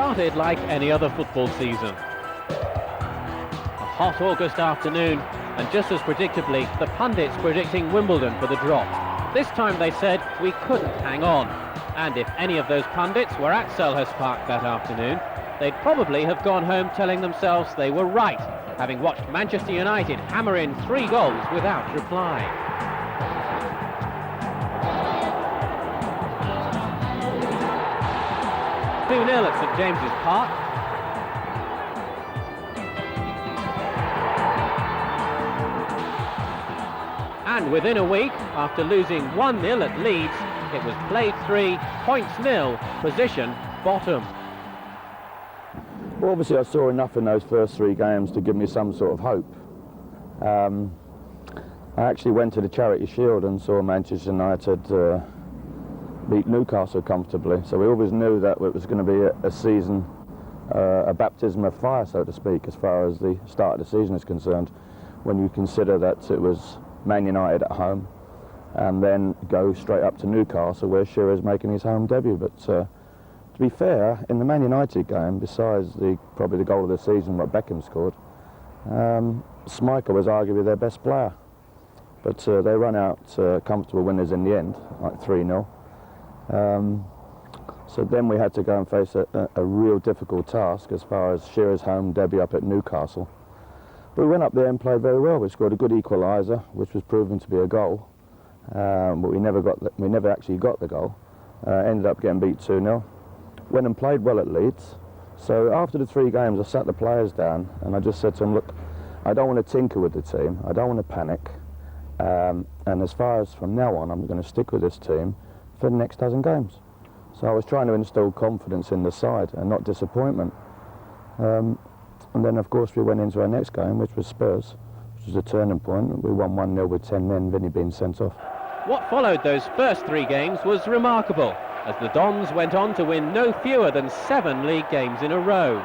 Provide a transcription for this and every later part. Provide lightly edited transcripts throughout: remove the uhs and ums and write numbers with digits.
started like any other football season. A hot August afternoon, and just as predictably, the pundits predicting Wimbledon for the drop. This time they said we couldn't hang on, and if any of those pundits were at Selhurst Park that afternoon, they'd probably have gone home telling themselves they were right, having watched Manchester United hammer in 3 goals without reply. Two 0 at St James's Park. And within a week, after losing 1-0 at Leeds, it was played 3, points nil, position bottom. Well, obviously I saw enough in those first 3 games to give me some sort of hope. I actually went to the Charity Shield and saw Manchester United beat Newcastle comfortably, so we always knew that it was going to be a season, a baptism of fire, so to speak, as far as the start of the season is concerned, when you consider that it was Man United at home and then go straight up to Newcastle where Shearer's making his home debut. But to be fair, in the Man United game, besides probably the goal of the season what Beckham scored, Schmeichel was arguably their best player. But they run out comfortable winners in the end, like 3-0. So then we had to go and face a real difficult task as far as Shearer's home debut up at Newcastle. But we went up there and played very well. We scored a good equaliser, which was proven to be a goal, but we never actually got the goal. Ended up getting beat 2-0. Went and played well at Leeds. So after the 3 games, I sat the players down and I just said to them, look, I don't want to tinker with the team. I don't want to panic. And as far as from now on, I'm going to stick with this team for the next dozen games. So I was trying to instill confidence in the side and not disappointment. And then, of course, we went into our next game, which was Spurs, which was a turning point. We won 1-0 with 10 men, Vinny being sent off. What followed those first 3 games was remarkable, as the Dons went on to win no fewer than 7 league games in a row.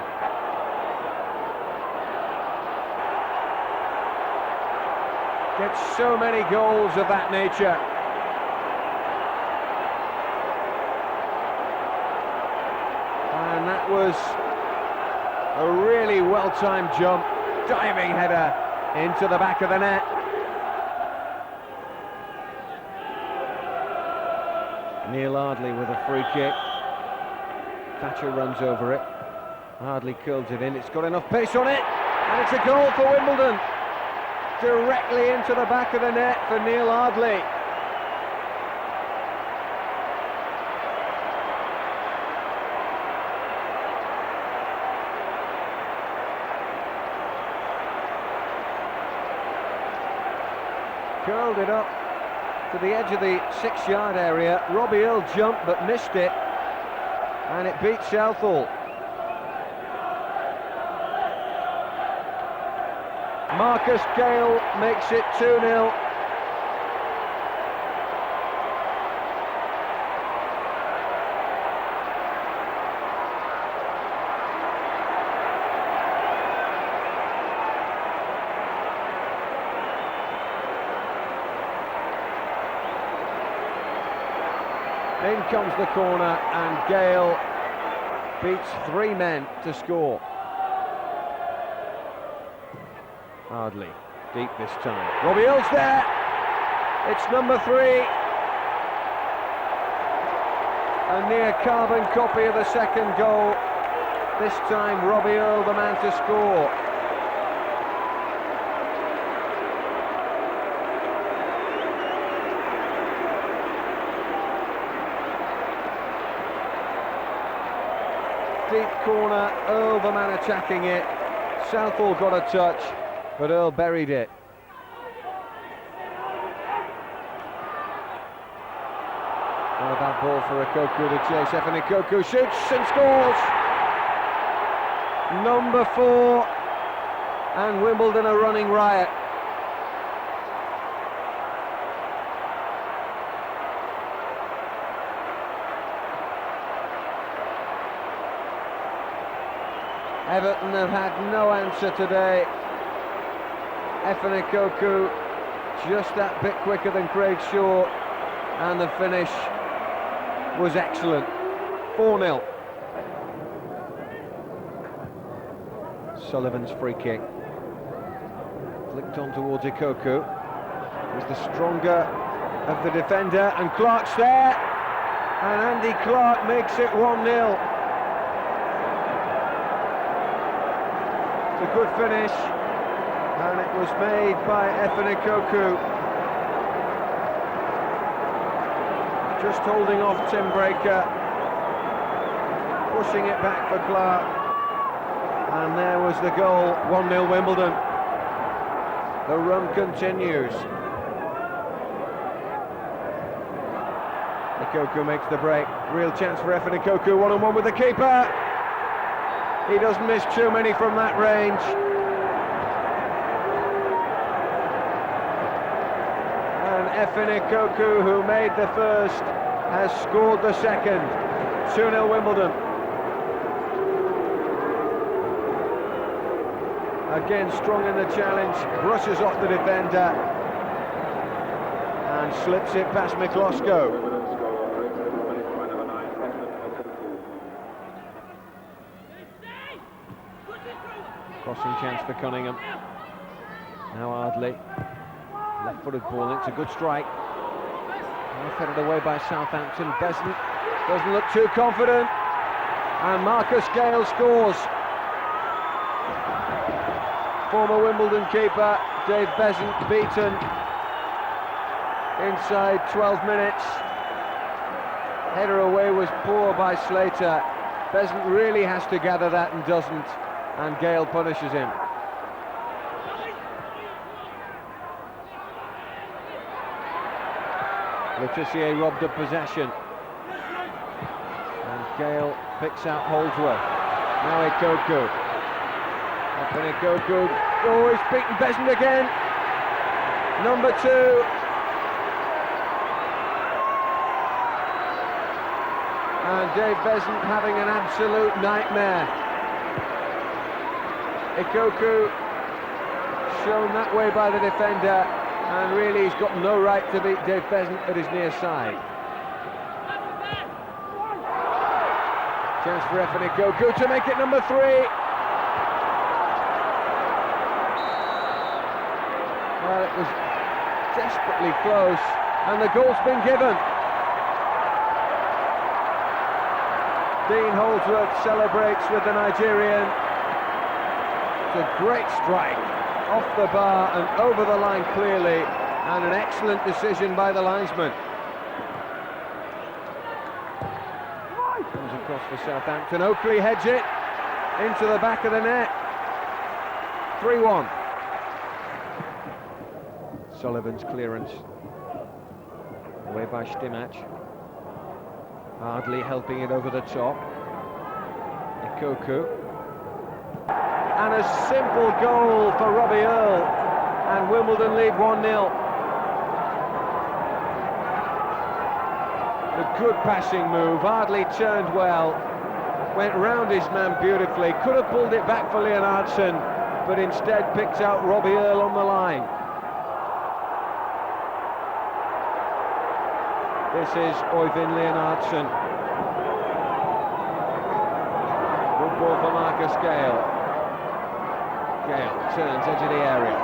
Gets so many goals of that nature. And that was a really well-timed jump, diving header into the back of the net. Neil Ardley with a free kick. Thatcher runs over it. Ardley curls it in. It's got enough pace on it, and it's a goal for Wimbledon. Directly into the back of the net for Neil Ardley. Curled it up to the edge of the 6-yard area. Robbie Earle jumped but missed it, and it beat Southall. Marcus Gale makes it 2-0. In comes the corner, and Gale beats 3 men to score. Ardley, deep this time. Robbie Earle's there. It's number 3. A near carbon copy of the second goal. This time Robbie Earle the man to score. Deep corner, Earle the man attacking it. Southall got a touch, but Earle buried it. Not a bad ball for Okoku to chase. Efan Okoku shoots and scores! Number 4, and Wimbledon are running riot. Everton have had no answer today. Efan Okoku just that bit quicker than Craig Shaw, and the finish was excellent. 4-0. Sullivan's free kick. Flicked on towards Ikoku. He's the stronger of the defender, and Clark's there, and Andy Clark makes it 1-0. It's a good finish, and it was made by Efen Ikoku. Just holding off Tim Breaker, pushing it back for Clark, and there was the goal. 1-0 Wimbledon. The run continues. Ikoku makes the break. Real chance for Efen Ikoku, one-on-one with the keeper. He doesn't miss too many from that range. And Efen Ikoku, who made the first, has scored the second. 2-0 Wimbledon. Again, strong in the challenge, brushes off the defender and slips it past Miklosko. Crossing chance for Cunningham. Now Ardley. Left-footed ball, it's a good strike. Now fed it away by Southampton. Besant doesn't look too confident. And Marcus Gale scores. Former Wimbledon keeper Dave Besant beaten inside 12 minutes. Header away was poor by Slater. Besant really has to gather that and doesn't, and Gale punishes him. Letitia robbed of possession, and Gale picks out Holdsworth. Now Ikoku. Efen Ikoku, oh, he's beaten Besant again. Number 2. And Dave Besant having an absolute nightmare. Ikoku shown that way by the defender, and really he's got no right to beat Dave Besant at his near side. Chance for Efen Ikoku to make it number 3. Well, it was desperately close, and the goal's been given. Dean Holdsworth celebrates with the Nigerian. It's a great strike, off the bar and over the line clearly, and an excellent decision by the linesman. Comes across for Southampton, Oakley heads it into the back of the net. 3-1. Sullivan's clearance, away by Stimac. Hardly helping it over the top. Ikoku. And a simple goal for Robbie Earle, and Wimbledon lead 1-0. A good passing move, Hardly turned well, went round his man beautifully, could have pulled it back for Leonardson, but instead picked out Robbie Earle on the line. This is Øyvind Leonardson. Good ball for Marcus Gale. Gale turns edge of the area.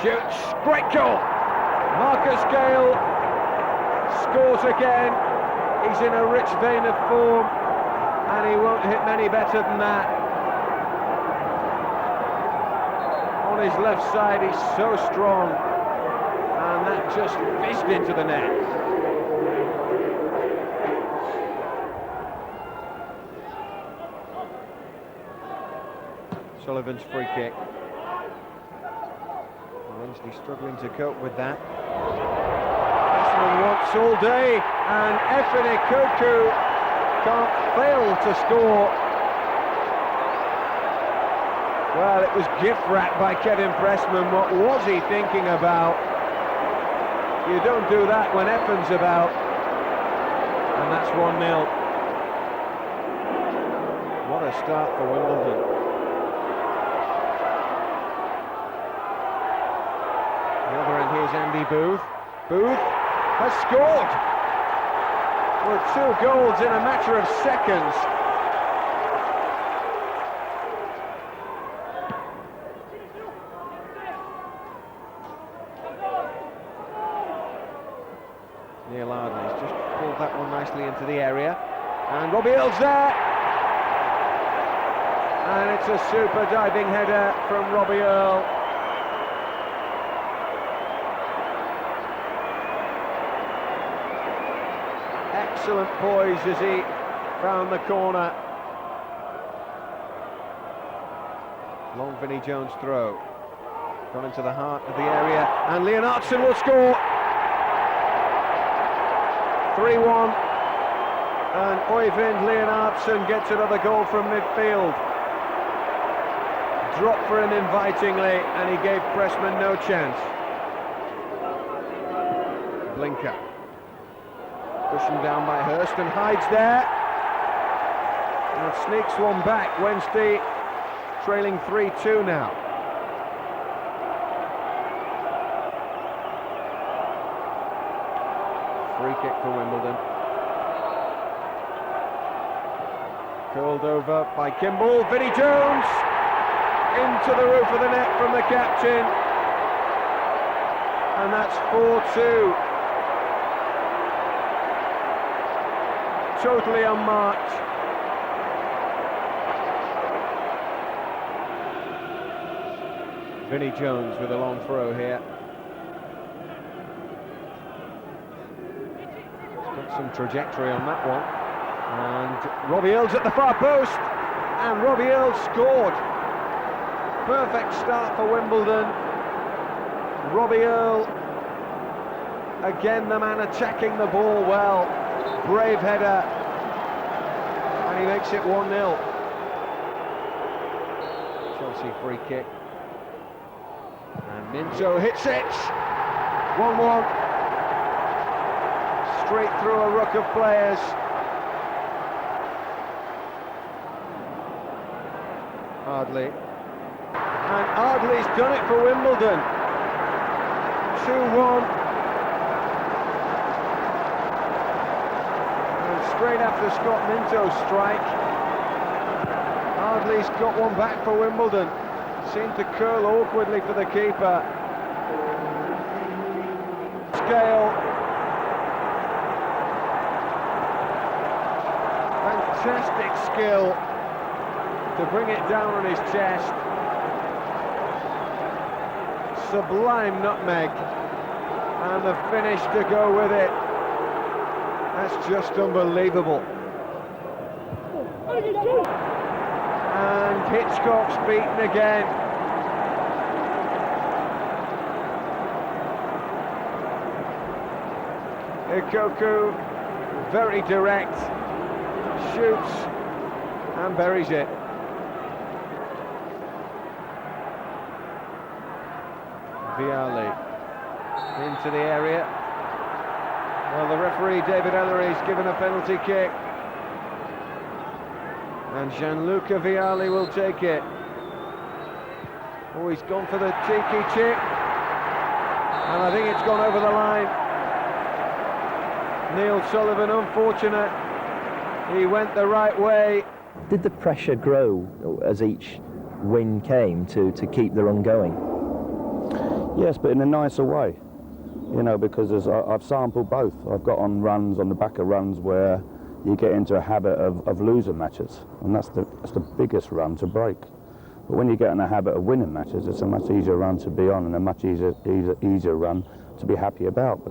Shoots, great goal! Marcus Gale scores again. He's in a rich vein of form, and he won't hit many better than that. On his left side, he's so strong, and that just fizzed into the net. Sullivan's free kick. Wednesday struggling to cope with that. Batsman wants all day, and Efen Ikoku can't fail to score. Well, it was gift wrapped by Kevin Pressman. What was he thinking about? You don't do that when Effen's about. And that's 1-0. What a start for Wimbledon. Here's Andy Booth. Booth has scored! Well, 2 goals in a matter of seconds. Neil Ardley's just pulled that one nicely into the area. And Robbie Earl's there! And it's a super diving header from Robbie Earl. Excellent poise as he found the corner. Long Vinnie Jones throw. Gone into the heart of the area, and Leonardson will score! 3-1, and Øyvind Leonardson gets another goal from midfield. Dropped for him invitingly, and he gave Pressman no chance. Blinker. Pushing down by Hurst, and hides there. And sneaks one back. Wednesday trailing 3-2 now. Free kick for Wimbledon. Curled over by Kimball. Vinnie Jones into the roof of the net from the captain. And that's 4-2. Totally unmarked. Vinnie Jones with a long throw here. Some trajectory on that one, and Robbie Earl's at the far post, and Robbie Earl scored. Perfect start for Wimbledon. Robbie Earl, again the man attacking the ball well. Brave header, and he makes it 1-0. Chelsea free kick, and Minto hits it. 1-1. Straight through a ruck of players. Ardley. And Ardley's done it for Wimbledon. 2-1. And straight after Scott Minto's strike, Ardley's got one back for Wimbledon. Seemed to curl awkwardly for the keeper. Scale. Fantastic skill to bring it down on his chest. Sublime nutmeg, and the finish to go with it. That's just unbelievable. And Hitchcock's beaten again. Ikoku, very direct. Shoots and buries it. Vialli into the area. Well, the referee David Ellery's given a penalty kick, and Gianluca Vialli will take it. Oh, he's gone for the cheeky chip, and I think it's gone over the line. Neil Sullivan, unfortunate. He went the right way. Did the pressure grow as each win came to keep the run going? Yes, but in a nicer way. You know, because I've sampled both. I've got on runs, on the back of runs, where you get into a habit of losing matches, and that's the biggest run to break. But when you get in a habit of winning matches, it's a much easier run to be on, and a much easier run to be happy about.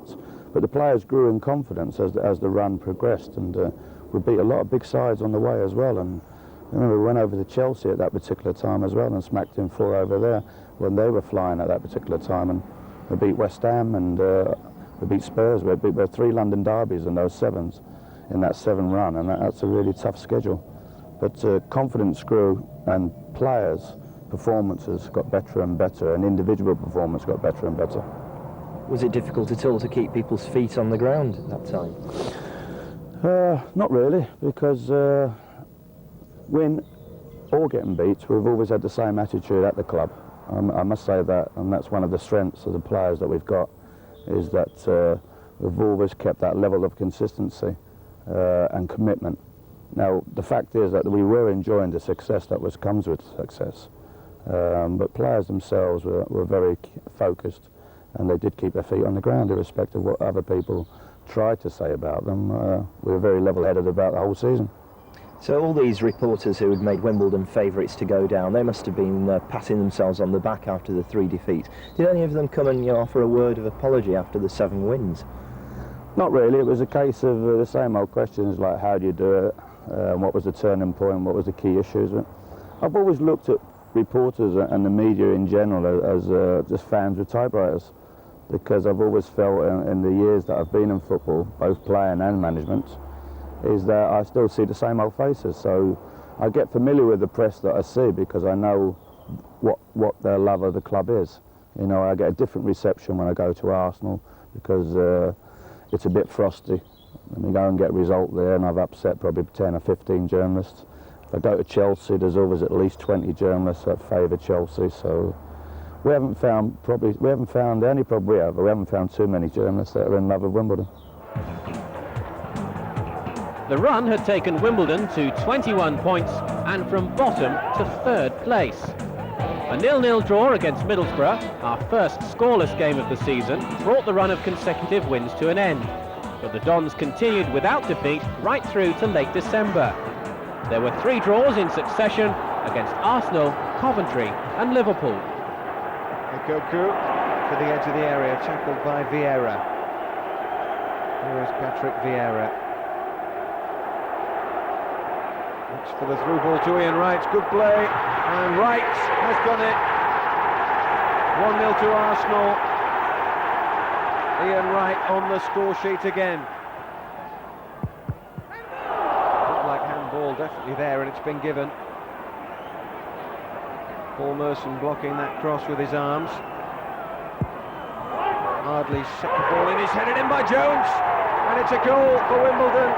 But the players grew in confidence as the run progressed, and we beat a lot of big sides on the way as well. And I remember we went over to Chelsea at that particular time as well and smacked in 4 over there when they were flying at that particular time. And we beat West Ham, and we beat Spurs. We beat 3 London derbies in those 7s in that 7 run, and that's a really tough schedule. But confidence grew, and players' performances got better and better, and individual performance got better and better. Was it difficult at all to keep people's feet on the ground at that time? Not really, because win or getting beat, we've always had the same attitude at the club. I must say that, and that's one of the strengths of the players that we've got, is that we've always kept that level of consistency and commitment. Now, the fact is that we were enjoying the success that comes with success, but players themselves were very focused, and they did keep their feet on the ground, irrespective of what other people tried to say about them. We were very level-headed about the whole season. So all these reporters who had made Wimbledon favourites to go down, they must have been patting themselves on the back after the 3 defeats. Did any of them come and offer a word of apology after the 7 wins? Not really. It was a case of the same old questions like how do you do it, what was the turning point, what was the key issues. I've always looked at reporters and the media in general as just fans with typewriters, because I've always felt in the years that I've been in football, both playing and management, is that I still see the same old faces. So I get familiar with the press that I see because I know what their love of the club is. You know, I get a different reception when I go to Arsenal because it's a bit frosty. Let me go and get a result there, and I've upset probably 10 or 15 journalists. If I go to Chelsea, there's always at least 20 journalists that favour Chelsea. So we haven't found the only problem we haven't found too many journalists that are in love with Wimbledon. The run had taken Wimbledon to 21 points and from bottom to 3rd place. A 0-0 draw against Middlesbrough, our first scoreless game of the season, brought the run of consecutive wins to an end. But the Dons continued without defeat right through to late December. There were 3 draws in succession against Arsenal, Coventry and Liverpool. Goku to the edge of the area, tackled by Vieira. Here is Patrick Vieira. Looks for the through ball to Ian Wright. Good play, and Wright has done it. 1-0 to Arsenal. Ian Wright on the score sheet again. Looked like handball, definitely there, and it's been given. Paul Merson blocking that cross with his arms. Hardly set the ball in, he's headed in by Jones, and it's a goal for Wimbledon.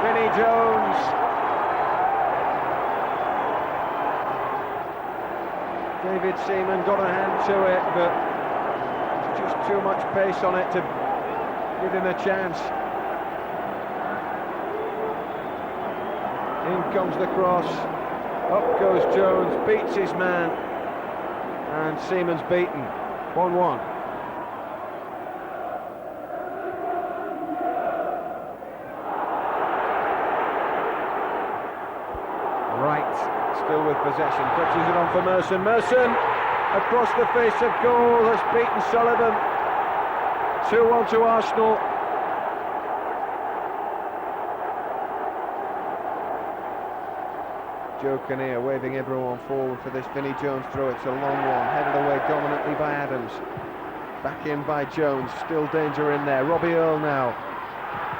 Vinnie Jones. David Seaman got a hand to it, but just too much pace on it to give him a chance. In comes the cross, up goes Jones, beats his man, and Seaman's beaten. 1-1. Still with possession, touches it on for Merson. Merson across the face of goal has beaten Sullivan. 2-1 to Arsenal. Joe Kinnear waving everyone forward for this Vinnie Jones throw. It's a long one, headed away dominantly by Adams. Back in by Jones, still danger in there. Robbie Earle now.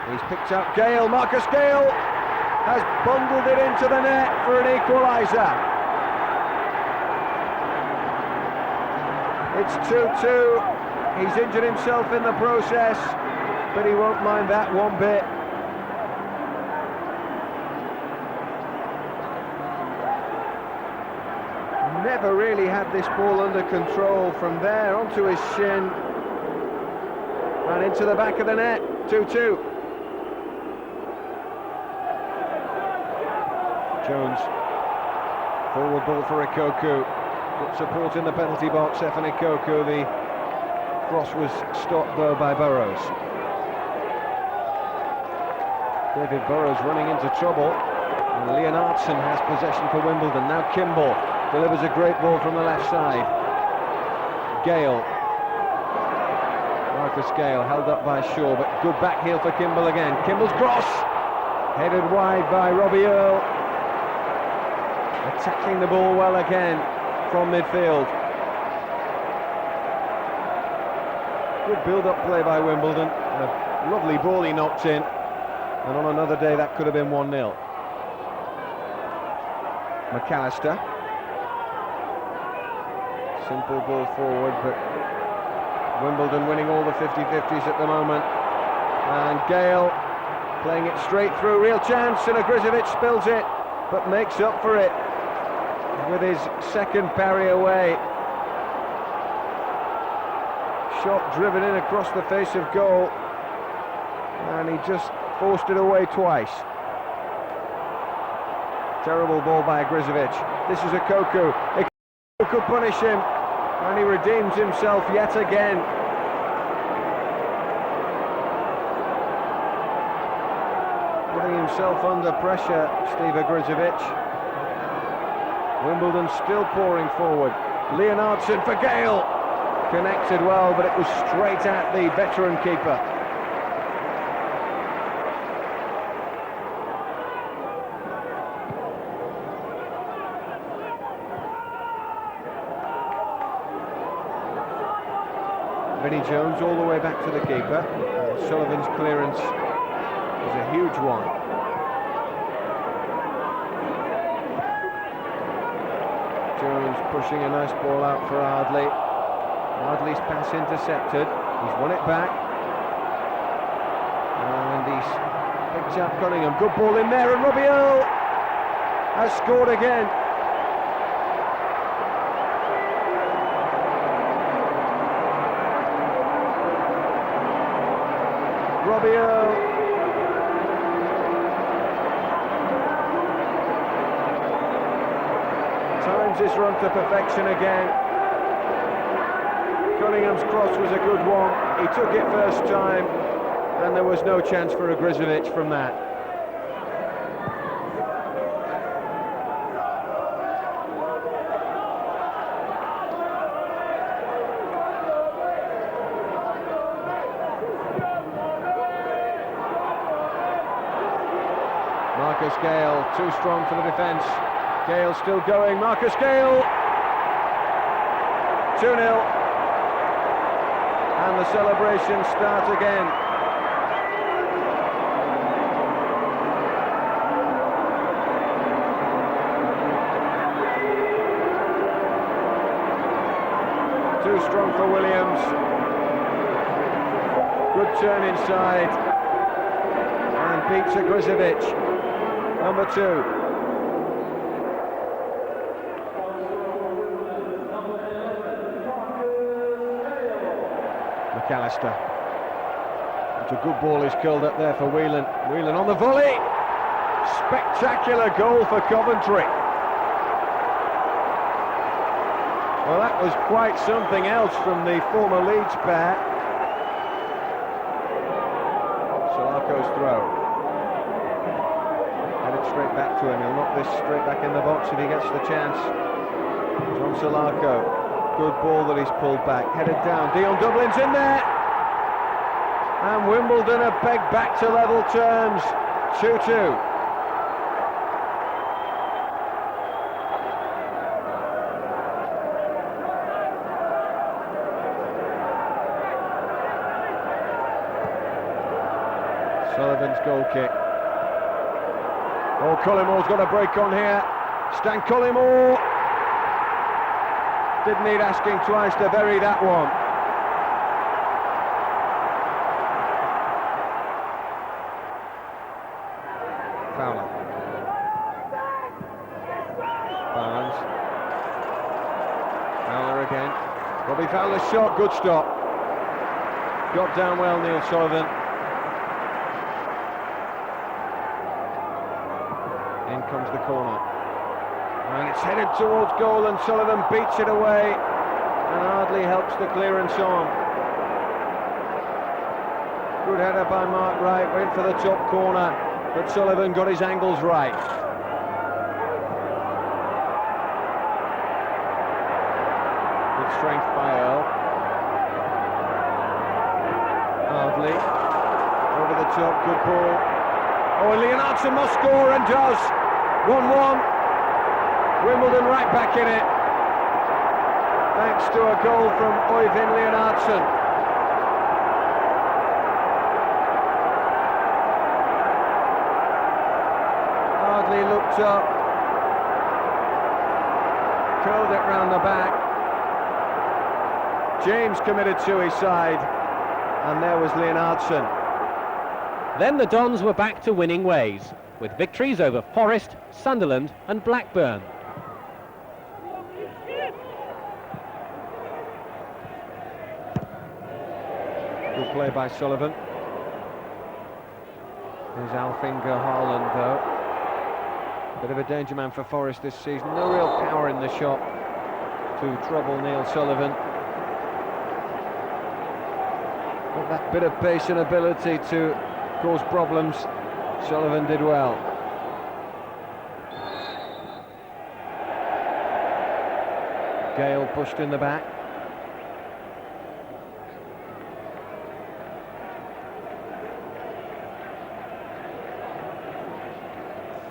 He's picked up Gale, Marcus Gale has bundled it into the net for an equaliser. It's 2-2. He's injured himself in the process, but he won't mind that one bit. Never really had this ball under control. From there onto his shin and into the back of the net. 2-2. Jones, forward ball for Ikoku, got support in the penalty box. Stefan Ikoku, the cross was stopped though by Burrows. David Burrows running into trouble, and Leonardson has possession for Wimbledon. Now Kimball delivers a great ball from the left side. Gale, Marcus Gale held up by Shaw, but good back heel for Kimball again. Kimball's cross, headed wide by Robbie Earle. Attacking the ball well again from midfield. Good build-up play by Wimbledon. A lovely ball he knocked in, and on another day that could have been 1-0. McAllister. Simple ball forward, but Wimbledon winning all the 50-50s at the moment. And Gale playing it straight through, real chance, and Grizovic spills it, but makes up for it with his second parry away. Shot driven in across the face of goal, and he just forced it away twice. Terrible ball by Grizovic. This is Ikoku. Ikoku could punish him, and he redeems himself yet again. himself under pressure, Steve Grizovic. Wimbledon still pouring forward. Leonardson for Gale. Connected well, but it was straight at the veteran keeper. Vinnie Jones all the way back to the keeper. Sullivan's clearance is a huge one. Jones pushing a nice ball out for Ardley. Ardley's pass intercepted. He's won it back. And he's picked up Cunningham. Good ball in there, and Robbie Earle has scored again. Robbie Earle. Times his run to perfection again. Cunningham's cross was a good one. He took it first time, and there was no chance for a Grizovic from that. Marcus Gale, too strong for the defence. Gale still going, Marcus Gale! 2-0. And the celebrations start again. Too strong for Williams. Good turn inside. And beats Grizovic. Number 2. McAllister. It's a good ball, he's curled up there for Whelan. Whelan on the volley. Spectacular goal for Coventry. Well, that was quite something else from the former Leeds pair. Solarco's throw. Headed straight back to him. He'll knock this straight back in the box if he gets the chance. John Solarco. Good ball that he's pulled back. Headed down. Dion Dublin's in there. And Wimbledon are pegged back to level terms. 2-2. Sullivan's goal kick. Oh, Collimore's got a break on here. Stan Collymore. Didn't need asking twice to bury that one. Fowler. Barnes. Fowler again. Robbie Fowler's shot, good stop. Got down well, Neil Sullivan. In comes the corner. And it's headed towards goal, and Sullivan beats it away, and Ardley helps the clearance on. Good header by Mark Wright, went for the top corner, but Sullivan got his angles right. Good strength by Earle. Ardley, over the top, good ball. Oh, Leonardson must score, and does. 1-1. Wimbledon right back in it, thanks to a goal from Øyvind Leonardson. Hardly looked up, curled it round the back. James committed suicide, and there was Leonardson. Then the Dons were back to winning ways, with victories over Forest, Sunderland and Blackburn. Good play by Sullivan. There's Alfinger Haaland though. Bit of a danger man for Forest this season. No real power in the shot to trouble Neil Sullivan. Got that bit of pace and ability to cause problems Sullivan did well. Gale pushed in the back.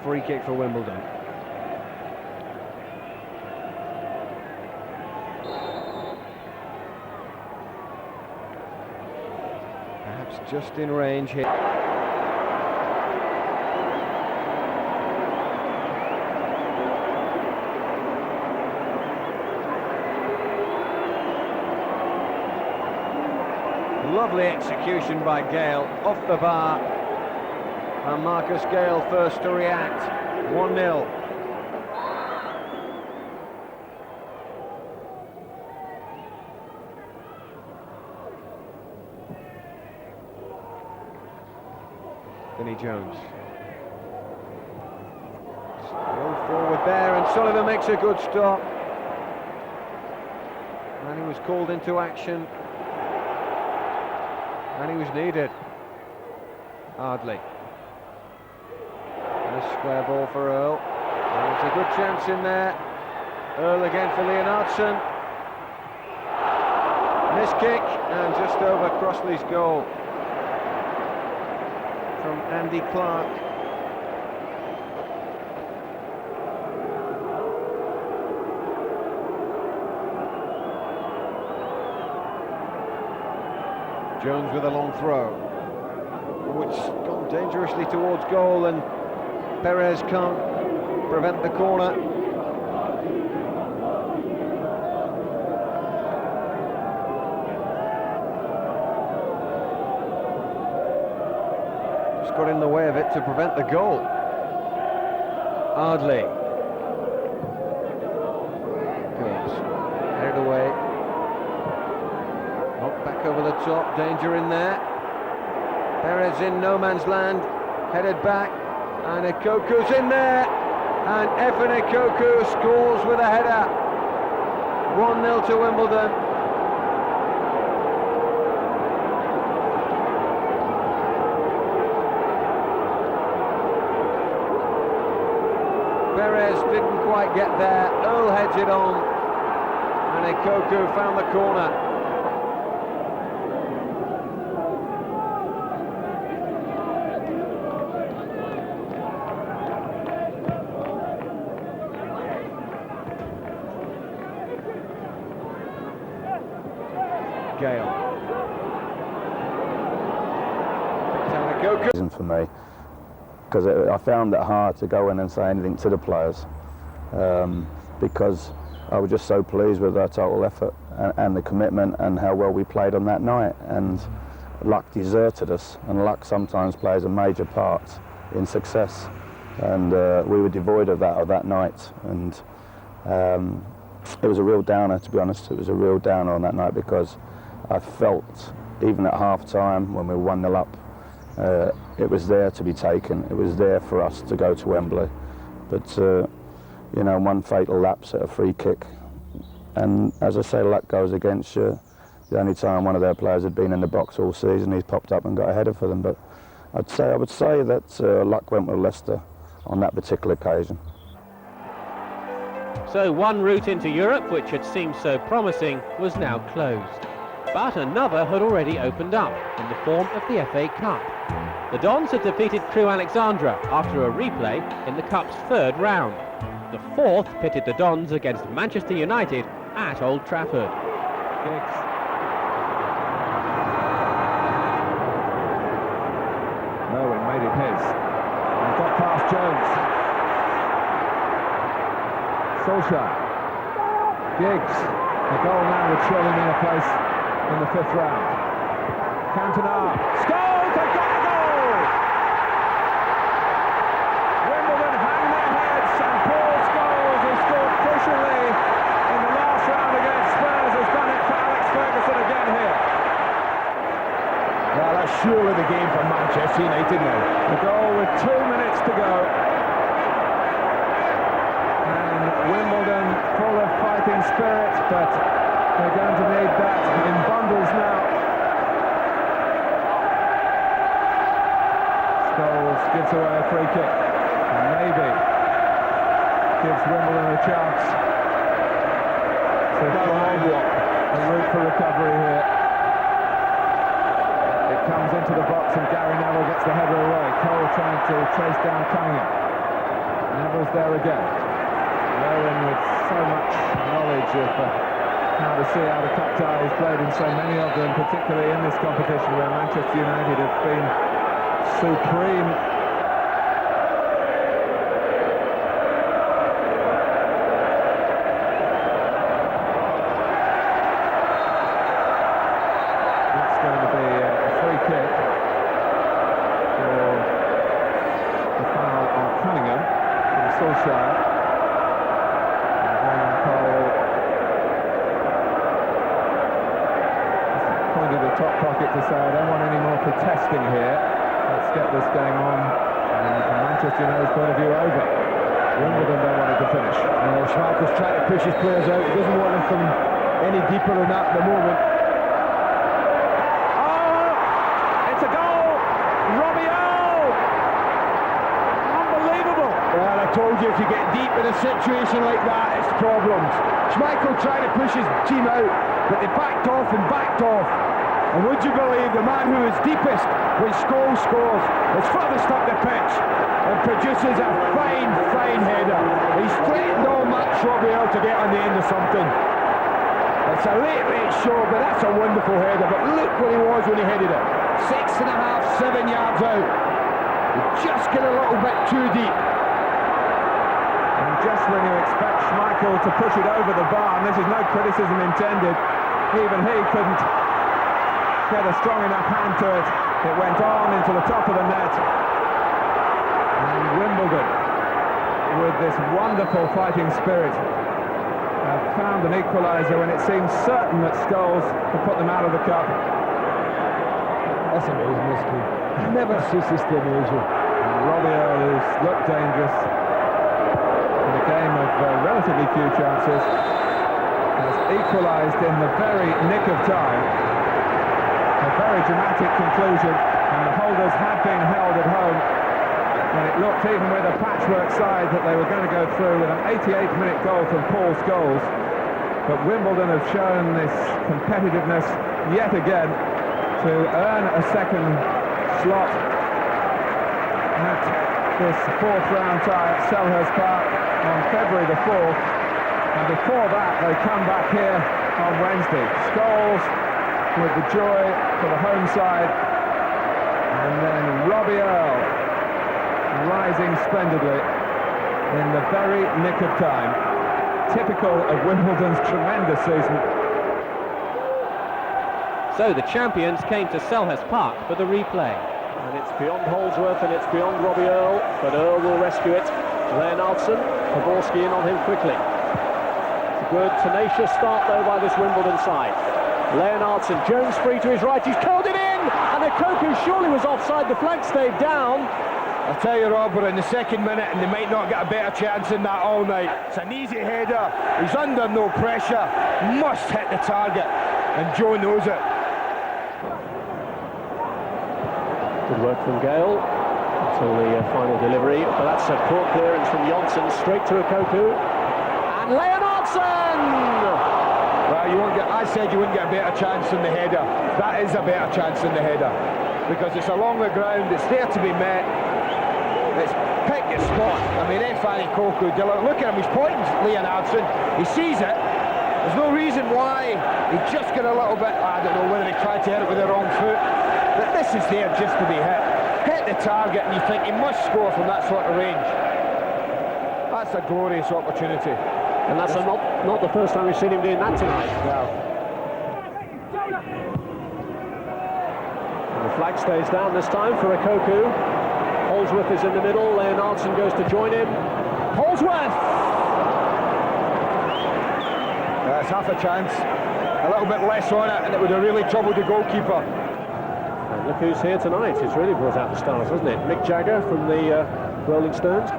Free kick for Wimbledon. Perhaps just in range here. Lovely execution by Gale, off the bar. And Marcus Gale first to react. 1-0. Vinnie Jones. Go forward there, and Sullivan makes a good stop. And he was called into action. And he was needed. Hardly. A square ball for Earl. There's a good chance in there. Earl again for Leonardson. Miss kick, and just over Crossley's goal from Andy Clark. Jones with a long throw, which gone dangerously towards goal, and Perez can't prevent the corner. Just got in the way of it to prevent the goal. Ardley. Goes. Headed away. Knocked back over the top, danger in there. Perez in no man's land, headed back, and Ikoku's in there, and Efan Ikoku scores with a header. 1-0 to Wimbledon. Perez didn't quite get there, Earl heads it on, and Ikoku found the corner. Gale. For me, because I found it hard to go in and say anything to the players, because I was just so pleased with our total effort and the commitment and how well we played on that night. And luck deserted us, and luck sometimes plays a major part in success. And we were devoid of that night, and it was a real downer, to be honest. It was a real downer on that night, because I felt, even at half-time when we were 1-0 up, it was there to be taken. It was there for us to go to Wembley. But, you know, one fatal lapse at a free kick. And as I say, luck goes against you. The only time one of their players had been in the box all season, he's popped up and got a header for them. But I would say that luck went with Leicester on that particular occasion. So one route into Europe, which had seemed so promising, was now closed. But another had already opened up, in the form of the FA Cup. The Dons had defeated Crewe Alexandra after a replay in the Cup's third round. The fourth pitted the Dons against Manchester United at Old Trafford. Giggs. Merwin made it his. And got past Jones. Solskjaer. Giggs. The goal now would surely mean a place in the fifth round. Cantona. Scholes have got the goal! Wimbledon hang their heads, and Paul Scholes, who scored crucially in the last round against Spurs, has done it for Alex Ferguson again here. Well, that's surely the game for Manchester United now. The goal with 2 minutes to go. And Wimbledon full of fighting spirit, but they're going to need that in bundles now. Scholes gives away a free kick. And maybe gives Wimbledon a chance to find a route for recovery here. It comes into the box and Gary Neville gets the header away. Cole trying to chase down Cunningham. Neville's there again. Rowan with so much knowledge of how to see out a cup tie. He's played in so many of them, particularly in this competition where Manchester United have been supreme. That's going to be a free kick for the foul on Cunningham from Solskjaer. And then Cole pointed the top pocket to say, I don't want any more protesting here. Let's get this game on. And from Manchester United's point of view, over. Wimbledon don't want it to finish. Schmeichel's trying to push his players out. He doesn't want them from any deeper than that at the moment. Oh! It's a goal! Robbie Earl! Unbelievable! Well, I told you, if you get deep in a situation like that, it's problems. Schmeichel trying to push his team out, but they backed off and backed off. And would you believe the man who is deepest when Scholes scores is furthest up the pitch and produces a fine, fine header. He's threatened all match Robbie Earl to get on the end of something. It's a late show, but that's a wonderful header. But look where he was when he headed it. 6.5, 7 yards out. He just get a little bit too deep. And just when you expect Schmeichel to push it over the bar, and this is no criticism intended, even he couldn't get a strong enough hand to it. It went on into the top of the net. And Wimbledon, with this wonderful fighting spirit, have found an equaliser when it seemed certain that Scholes could put them out of the cup. That's amazing, this kid. He never ceases to amaze you. And Robbie Earl, who's looked dangerous in a game of relatively few chances, has equalised in the very nick of time. A very dramatic conclusion, and the holders had been held at home. And it looked, even with a patchwork side, that they were going to go through with an 88th-minute goal from Paul Scholes. But Wimbledon have shown this competitiveness yet again to earn a second slot at this fourth round tie at Selhurst Park on February the 4th. And before that, they come back here on Wednesday. Scholes with the joy for the home side, and then Robbie Earl rising splendidly in the very nick of time, typical of Wimbledon's tremendous season. So the champions came to Selhurst Park for the replay. And it's beyond Holdsworth and it's beyond Robbie Earl, but Earl will rescue it. Leonardson, Pavorsky in on him quickly. It's a good, tenacious start though by this Wimbledon side. Leonardson, Jones free to his right, he's curled it in! And Okoku surely was offside, the flag stayed down. I tell you, Rob, we're in the second minute and they might not get a better chance than that all night. It's an easy header, he's under no pressure, must hit the target, and Joe knows it. Good work from Gale until the final delivery, but that's a poor clearance from Jonsson, straight to Okoku. And Leonardson! Well, I said you wouldn't get a better chance than the header. That is a better chance than the header, because it's along the ground, it's there to be met. It's pick your spot. I mean, Fanny Koku, look at him, he's pointing Leonardson, he sees it. There's no reason why he just got a little bit, I don't know whether he tried to hit it with the wrong foot, but this is there just to be hit. Hit the target and you think he must score from that sort of range. That's a glorious opportunity. And that's not the first time we've seen him doing that tonight. No. And the flag stays down this time for Okoku. Holdsworth is in the middle, Leonardson goes to join him. Holdsworth! That's half a chance. A little bit less on it and it would have really troubled the goalkeeper. And look who's here tonight. It's really brought out the stars, hasn't it? Mick Jagger from the Rolling Stones.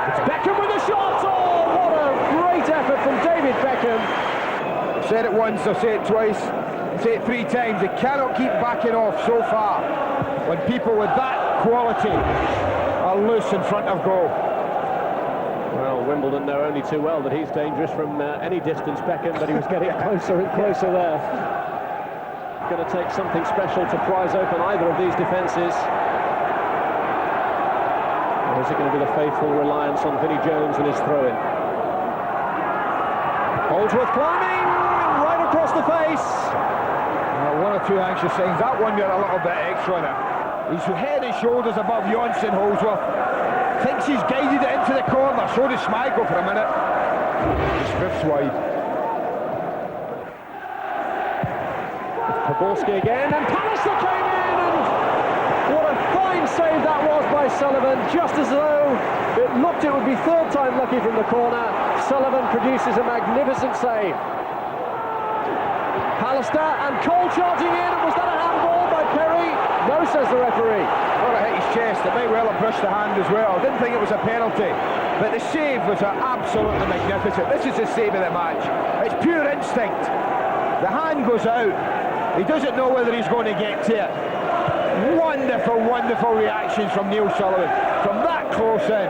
It's Beckham with a shot! Oh, what a great effort from David Beckham. said it once, I'll say it twice, I'll say it 3 times. They cannot keep backing off so far when people with that quality are loose in front of goal. Well, Wimbledon know only too well that he's dangerous from any distance, Beckham, but he was getting closer and closer there. Going to take something special to prize open either of these defences. Or is it going to be the faithful reliance on Vinnie Jones and his throw-in? Holdsworth climbing right across the face. One or two anxious signs. That one got a little bit extra on it. He's head and shoulders above Jonsson, Holdsworth. Thinks he's guided it into the corner. So does Schmeichel for a minute. Just drifts wide. Poborski again, and Pallister came in, and what a fine save that was by Sullivan, just as though it looked it would be third time lucky from the corner. Sullivan produces a magnificent save. Pallister and Cole charging in, and was that a handball by Perry? No, says the referee. Well, it hit his chest. It might well have brushed the hand as well. Didn't think it was a penalty, but the save was absolutely magnificent. This is the save of the match. It's pure instinct. The hand goes out. He doesn't know whether he's going to get to it. Wonderful, wonderful reactions from Neil Sullivan from that close in.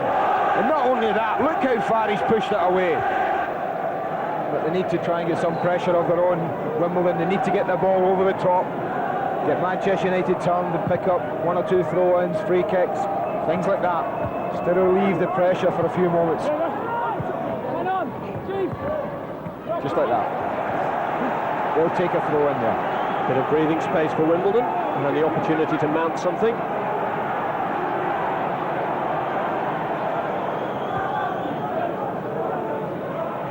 And not only that, look how far he's pushed it away. But they need to try and get some pressure of their own. Wimbledon, they need to get the ball over the top. Get Manchester United turned and pick up 1 or 2 throw-ins, free kicks, things like that. Just to relieve the pressure for a few moments. Just like that. They'll take a throw in there. Bit of breathing space for Wimbledon, and the opportunity to mount something.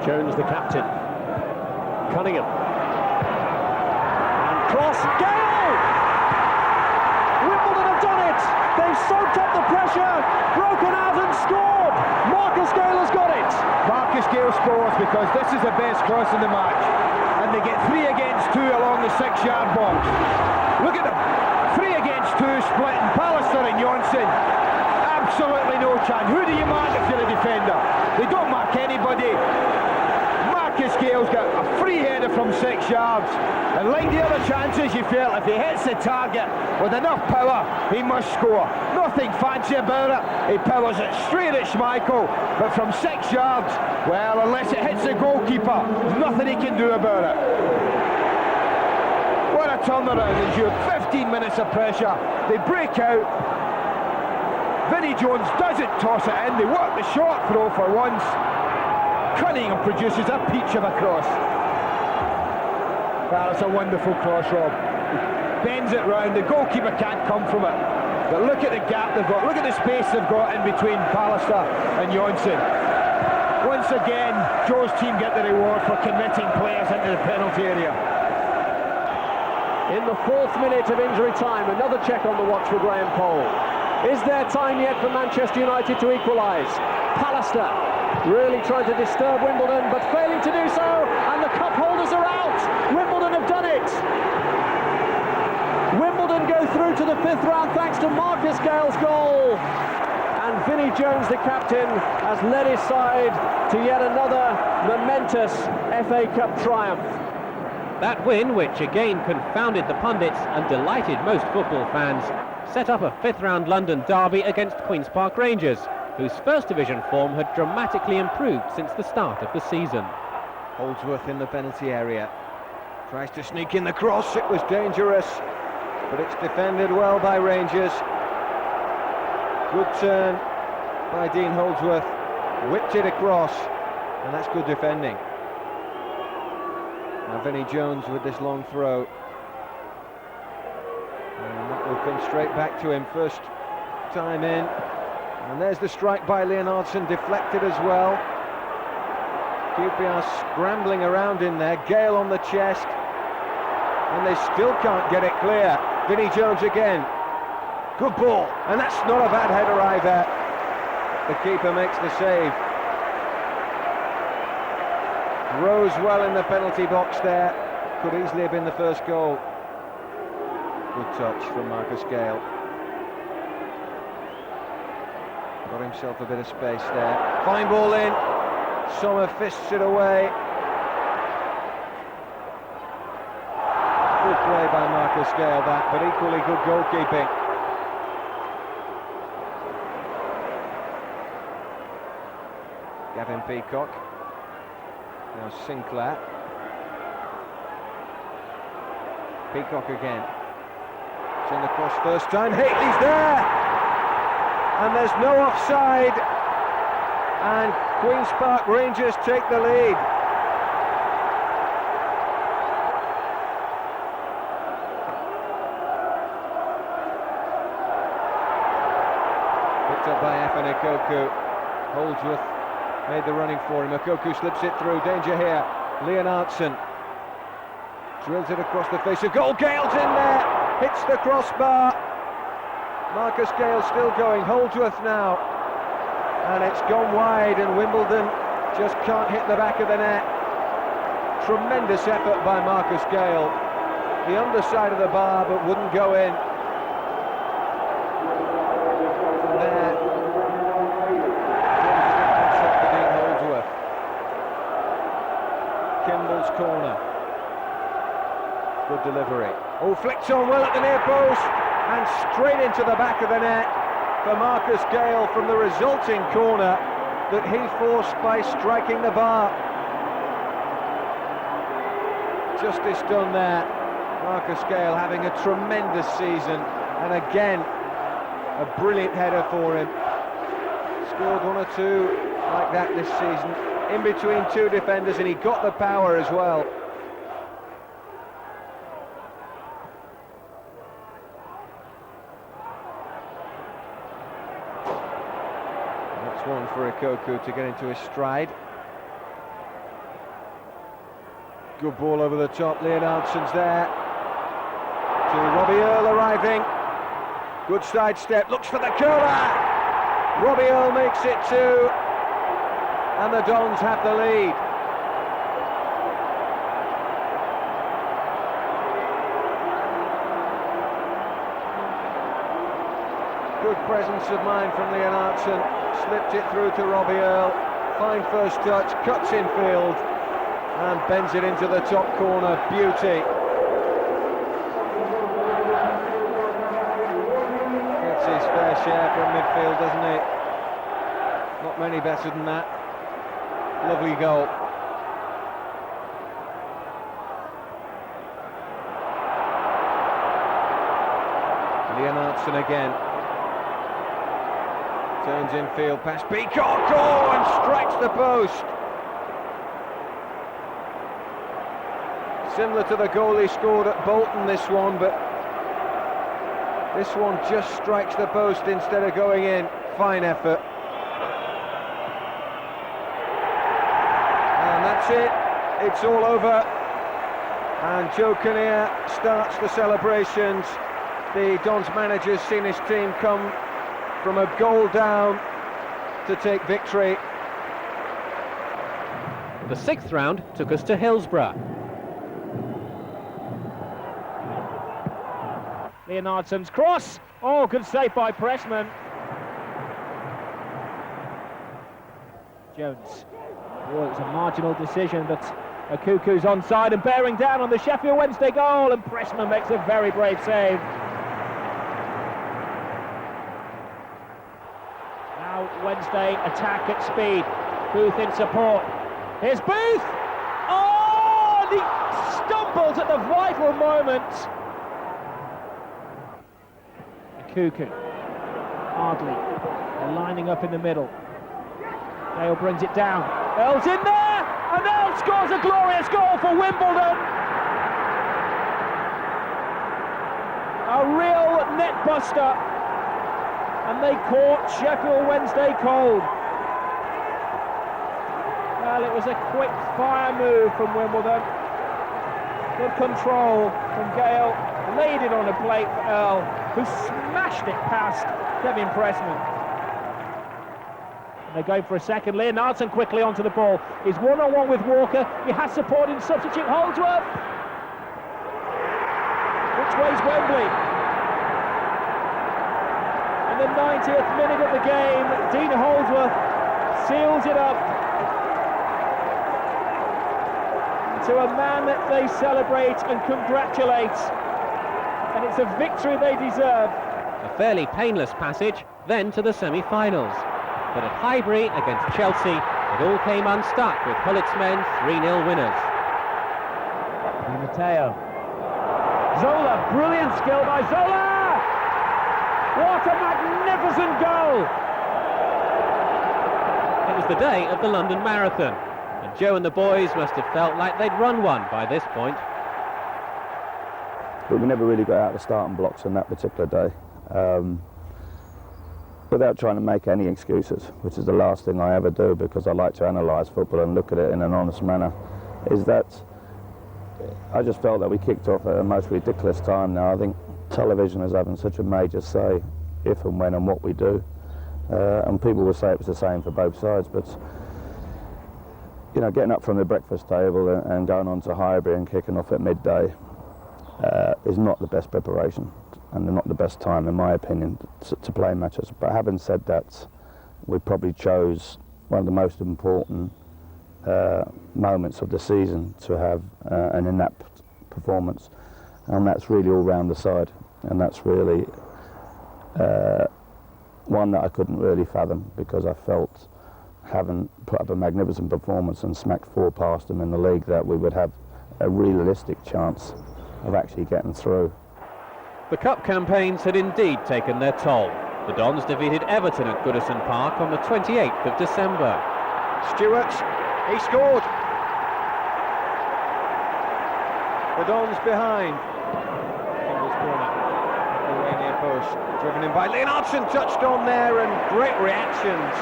Jones, the captain. Cunningham. And cross. Gale! Wimbledon have done it! They've soaked up the pressure, broken out and scored! Marcus Gale has got it! Marcus Gale scores because this is the best cross in the match. And they get 3 against 2 along the 6-yard box. Look at them. 3 against 2 splitting. Pallister and Jonsson. Absolutely no chance. Who do you mark if you're a defender? They don't mark anybody. Marcus Gale's got a free header from 6 yards. And like the other chances, you felt if he hits the target with enough power, he must score. Nothing fancy about it. He powers it straight at Schmeichel. But from 6 yards, well, unless it hits the goalkeeper, there's nothing he can do about it. What a turnaround. As you have 15 minutes of pressure, they break out. Vinnie Jones doesn't toss it in. They work the short throw for once. Cunningham produces a peach of a cross. Well, it's a wonderful cross, Rob. He bends it round. The goalkeeper can't come from it. But look at the gap they've got. Look at the space they've got in between Pallister and Jonsson. Once again, Joe's team get the reward for committing players into the penalty area. In the 4th minute of injury time, another check on the watch for Graham Poll. Is there time yet for Manchester United to equalise? Pallister really trying to disturb Wimbledon, but failing to do so, and the cup holders are out. Wimbledon have done it. Wimbledon go through to the 5th round thanks to Marcus Gale's goal. And Vinnie Jones, the captain, has led his side to yet another momentous FA Cup triumph. That win, which again confounded the pundits and delighted most football fans, set up a 5th round London derby against Queen's Park Rangers, whose First Division form had dramatically improved since the start of the season. Holdsworth in the penalty area. Tries to sneak in the cross. It was dangerous, but it's defended well by Rangers. Good turn by Dean Holdsworth. Whipped it across, and that's good defending. Now Vinnie Jones with this long throw. And that will come straight back to him. First time in. And there's the strike by Leonardson, deflected as well. QPR scrambling around in there. Gale on the chest. And they still can't get it clear. Vinnie Jones again. Good ball. And that's not a bad header either. The keeper makes the save. Rose well in the penalty box there. Could easily have been the first goal. Good touch from Marcus Gale. Got himself a bit of space there. Fine ball in. Sommer fists it away. Marcus Gale, that, but equally good goalkeeping. Gavin Peacock. Now Sinclair. Peacock again. It's in the cross first time. Haley's there! And there's no offside. And Queen's Park Rangers take the lead. Picked up by Efan. Holdsworth made the running for him. Okoku slips it through. Danger here. Leonardson drills it across the face. A goal. Gale's in there. Hits the crossbar. Marcus Gale still going. Holdsworth now. And it's gone wide, and Wimbledon just can't hit the back of the net. Tremendous effort by Marcus Gale. The underside of the bar, but wouldn't go in. There. Shot for Dean Holdsworth. Kimball's corner. Good delivery. Oh, flicks on well at the near post, and straight into the back of the net for Marcus Gale from the resulting corner that he forced by striking the bar. Justice done there. Marcus Gale having a tremendous season, and again a brilliant header for him. Scored one or two like that this season, in between two defenders, and he got the power as well. One for Okoku to get into his stride. Good ball over the top. Leonardson's there. To Robbie Earle arriving. Good sidestep. Looks for the curler. Robbie Earle makes it two. And the Dons have the lead. Good presence of mind from Leonardson. Slipped it through to Robbie Earle. Fine first touch, cuts in field and bends it into the top corner. Beauty. Gets his fair share from midfield, doesn't he? Not many better than that. Lovely goal. Leonardson again. Turns infield past Peacock, oh, and strikes the post. Similar to the goal he scored at Bolton, this one, but this one just strikes the post instead of going in. Fine effort. And that's it. It's all over. And Joe Kinnear starts the celebrations. The Dons manager's seen his team come from a goal down to take victory. The sixth round took us to Hillsborough. Leonardson's cross. Oh, good save by Pressman. Jones. Oh, it was a marginal decision, but Okuku's onside and bearing down on the Sheffield Wednesday goal, and Pressman makes a very brave save. Wednesday attack at speed. Booth in support. Here's Booth! Oh, and he stumbles at the vital moment. Okuku. Hardly. They're lining up in the middle. Gale brings it down. Earle's in there! And Earle scores a glorious goal for Wimbledon! A real net buster. And they caught Sheffield Wednesday cold. Well, it was a quick fire move from Wimbledon. Good control from Gale. Laid it on a plate for Earle, who smashed it past Kevin Pressman. And they're going for a second. Leonardson quickly onto the ball. He's one-on-one with Walker. He has support in substitute Holdsworth. Which way's Wembley? The 90th minute of the game, Dean Holdsworth seals it up to a man that they celebrate and congratulate. and it's a victory they deserve. A fairly painless passage, then to the semi-finals. But at Highbury against Chelsea, it all came unstuck with Hullit's men 3-0 winners. Matteo. Zola, brilliant skill by Zola! What a magnificent goal! It was the day of the London Marathon, and Joe and the boys must have felt like they'd run one by this point. But we never really got out of the starting blocks on that particular day. Without trying to make any excuses, which is the last thing I ever do because I like to analyse football and look at it in an honest manner, is that I just felt that we kicked off at a most ridiculous time now. I think television is having such a major say if and when and what we do. And people will say it was the same for both sides, but you know, getting up from the breakfast table and going on to Highbury and kicking off at midday is not the best preparation and not the best time, in my opinion, to play matches. But having said that, we probably chose one of the most important moments of the season to have an inept performance, and that's really all round the side, and that's really one that I couldn't really fathom, because I felt, having put up a magnificent performance and smacked 4 past them in the league, that we would have a realistic chance of actually getting through. The cup campaigns had indeed taken their toll. The Dons defeated Everton at Goodison Park on the 28th of December. Stewart, he scored. The Dons behind. Kimball's corner. Away near post. Driven in by Leonardson, touched on there, and great reactions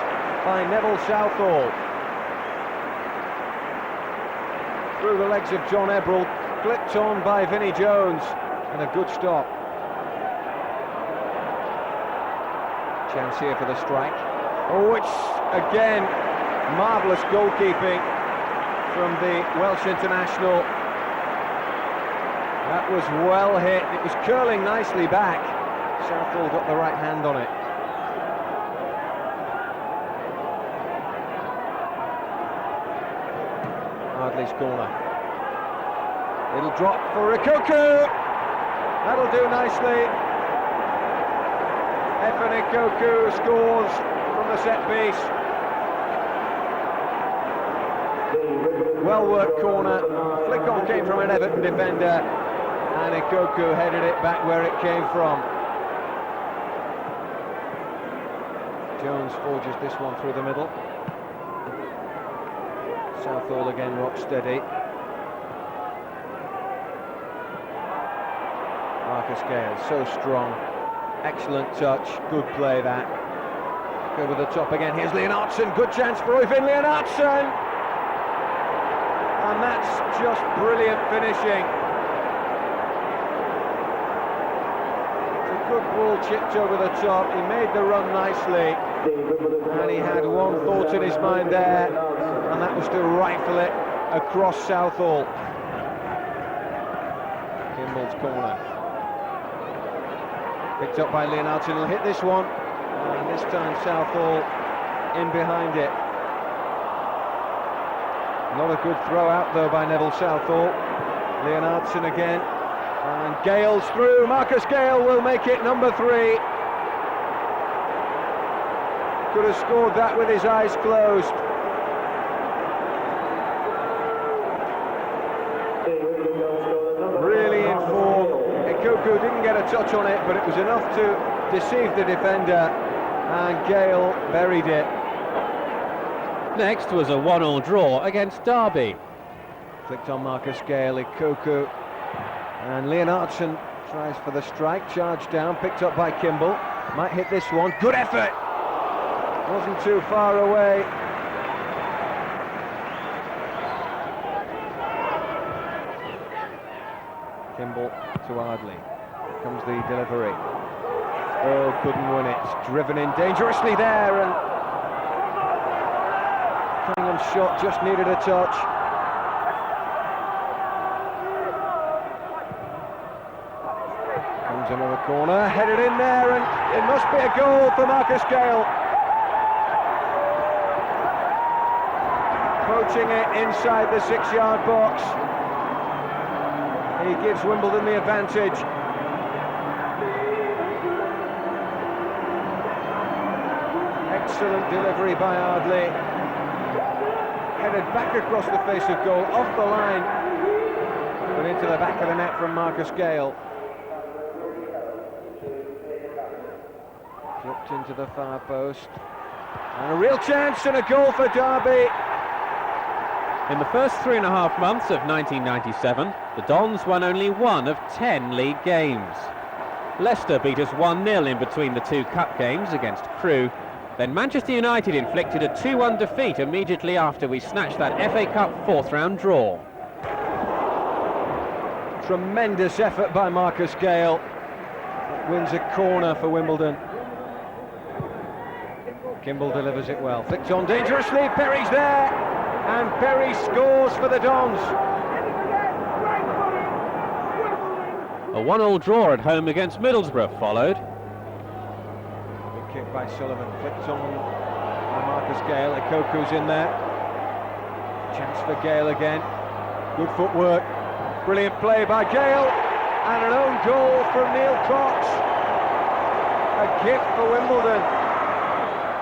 by Neville Southall. Through the legs of John Ebrell, clipped on by Vinnie Jones, and a good stop. Chance here for the strike. Oh, it's again marvellous goalkeeping from the Welsh international. That was well hit. It was curling nicely back. Southall got the right hand on it. Ardley's corner. It'll drop for Rikoku. That'll do nicely. Rikoku scores from the set piece. Well worked corner. Flick on came from an Everton defender, and Rikoku headed it back where it came from. Jones forges this one through the middle. Southall again rock steady. Marcus Gale, so strong. Excellent touch, good play that. Over the top again, here's Leonardson, good chance for Øyvind Leonardson! And that's just brilliant finishing. It's a good ball chipped over the top, he made the run nicely, and he had one thought in his mind there, and that was to rifle it across Southall. Kimball's corner. Picked up by Leonardson, he'll hit this one, and this time Southall in behind it. Not a good throw out though by Neville Southall. Leonardson again, and Gale's through. Marcus Gale will make it number 3. Could have scored that with his eyes closed. Really in form. Rikoku didn't get a touch on it, but it was enough to deceive the defender, and Gale buried it. Next was a 1-1 draw against Derby. Flicked on Marcus Gale, Rikoku, and Leonardson tries for the strike, charged down, picked up by Kimball. Might hit this one, good effort! Wasn't too far away. Kimball to Ardley. Here comes the delivery. Oh, couldn't win it. Driven in dangerously there, and Cunningham's shot just needed a touch. Comes another corner, headed in there, and it must be a goal for Marcus Gale. Approaching it inside the 6-yard box. He gives Wimbledon the advantage. Excellent delivery by Ardley. Headed back across the face of goal, off the line, but into the back of the net from Marcus Gale. Flipped into the far post. And a real chance and a goal for Derby. In the first 3.5 months of 1997, the Dons won only 1 of 10 league games. Leicester beat us 1-0 in between the 2 cup games against Crewe. Then Manchester United inflicted a 2-1 defeat immediately after we snatched that FA Cup 4th round draw. Tremendous effort by Marcus Gale. Wins a corner for Wimbledon. Kimball delivers it well. Flicked on dangerously. Perry's there. And Perry scores for the Dons. A 1-1 draw at home against Middlesbrough followed. Good kick by Sullivan. Flicked on by Marcus Gale. Ikoku's in there. Chance for Gale again. Good footwork. Brilliant play by Gale. And an own goal from Neil Cox. A gift for Wimbledon.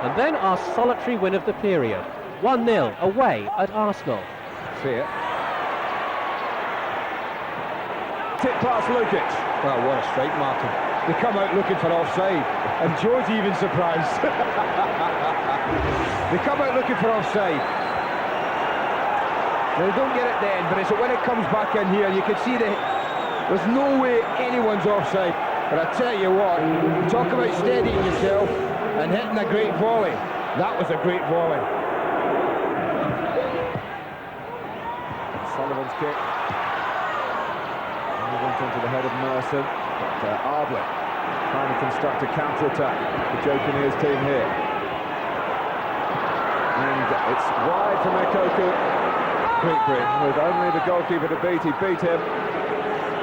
And then our solitary win of the period. 1-0 away at Arsenal. Fear. Tip past Lukic. Well, what a strike, Martin. They come out looking for offside, and George even surprised. They come out looking for offside. They don't get it then, but it's when it comes back in here, you can see that there's no way anyone's offside. But I tell you what, talk about steadying yourself and hitting a great volley. That was a great volley. Sullivan's kick. Into the head of Merson, but Ardley trying to construct a counter-attack. The Jokineers team here. And it's wide from Ikoku. Quick break with only the goalkeeper to beat. He beat him,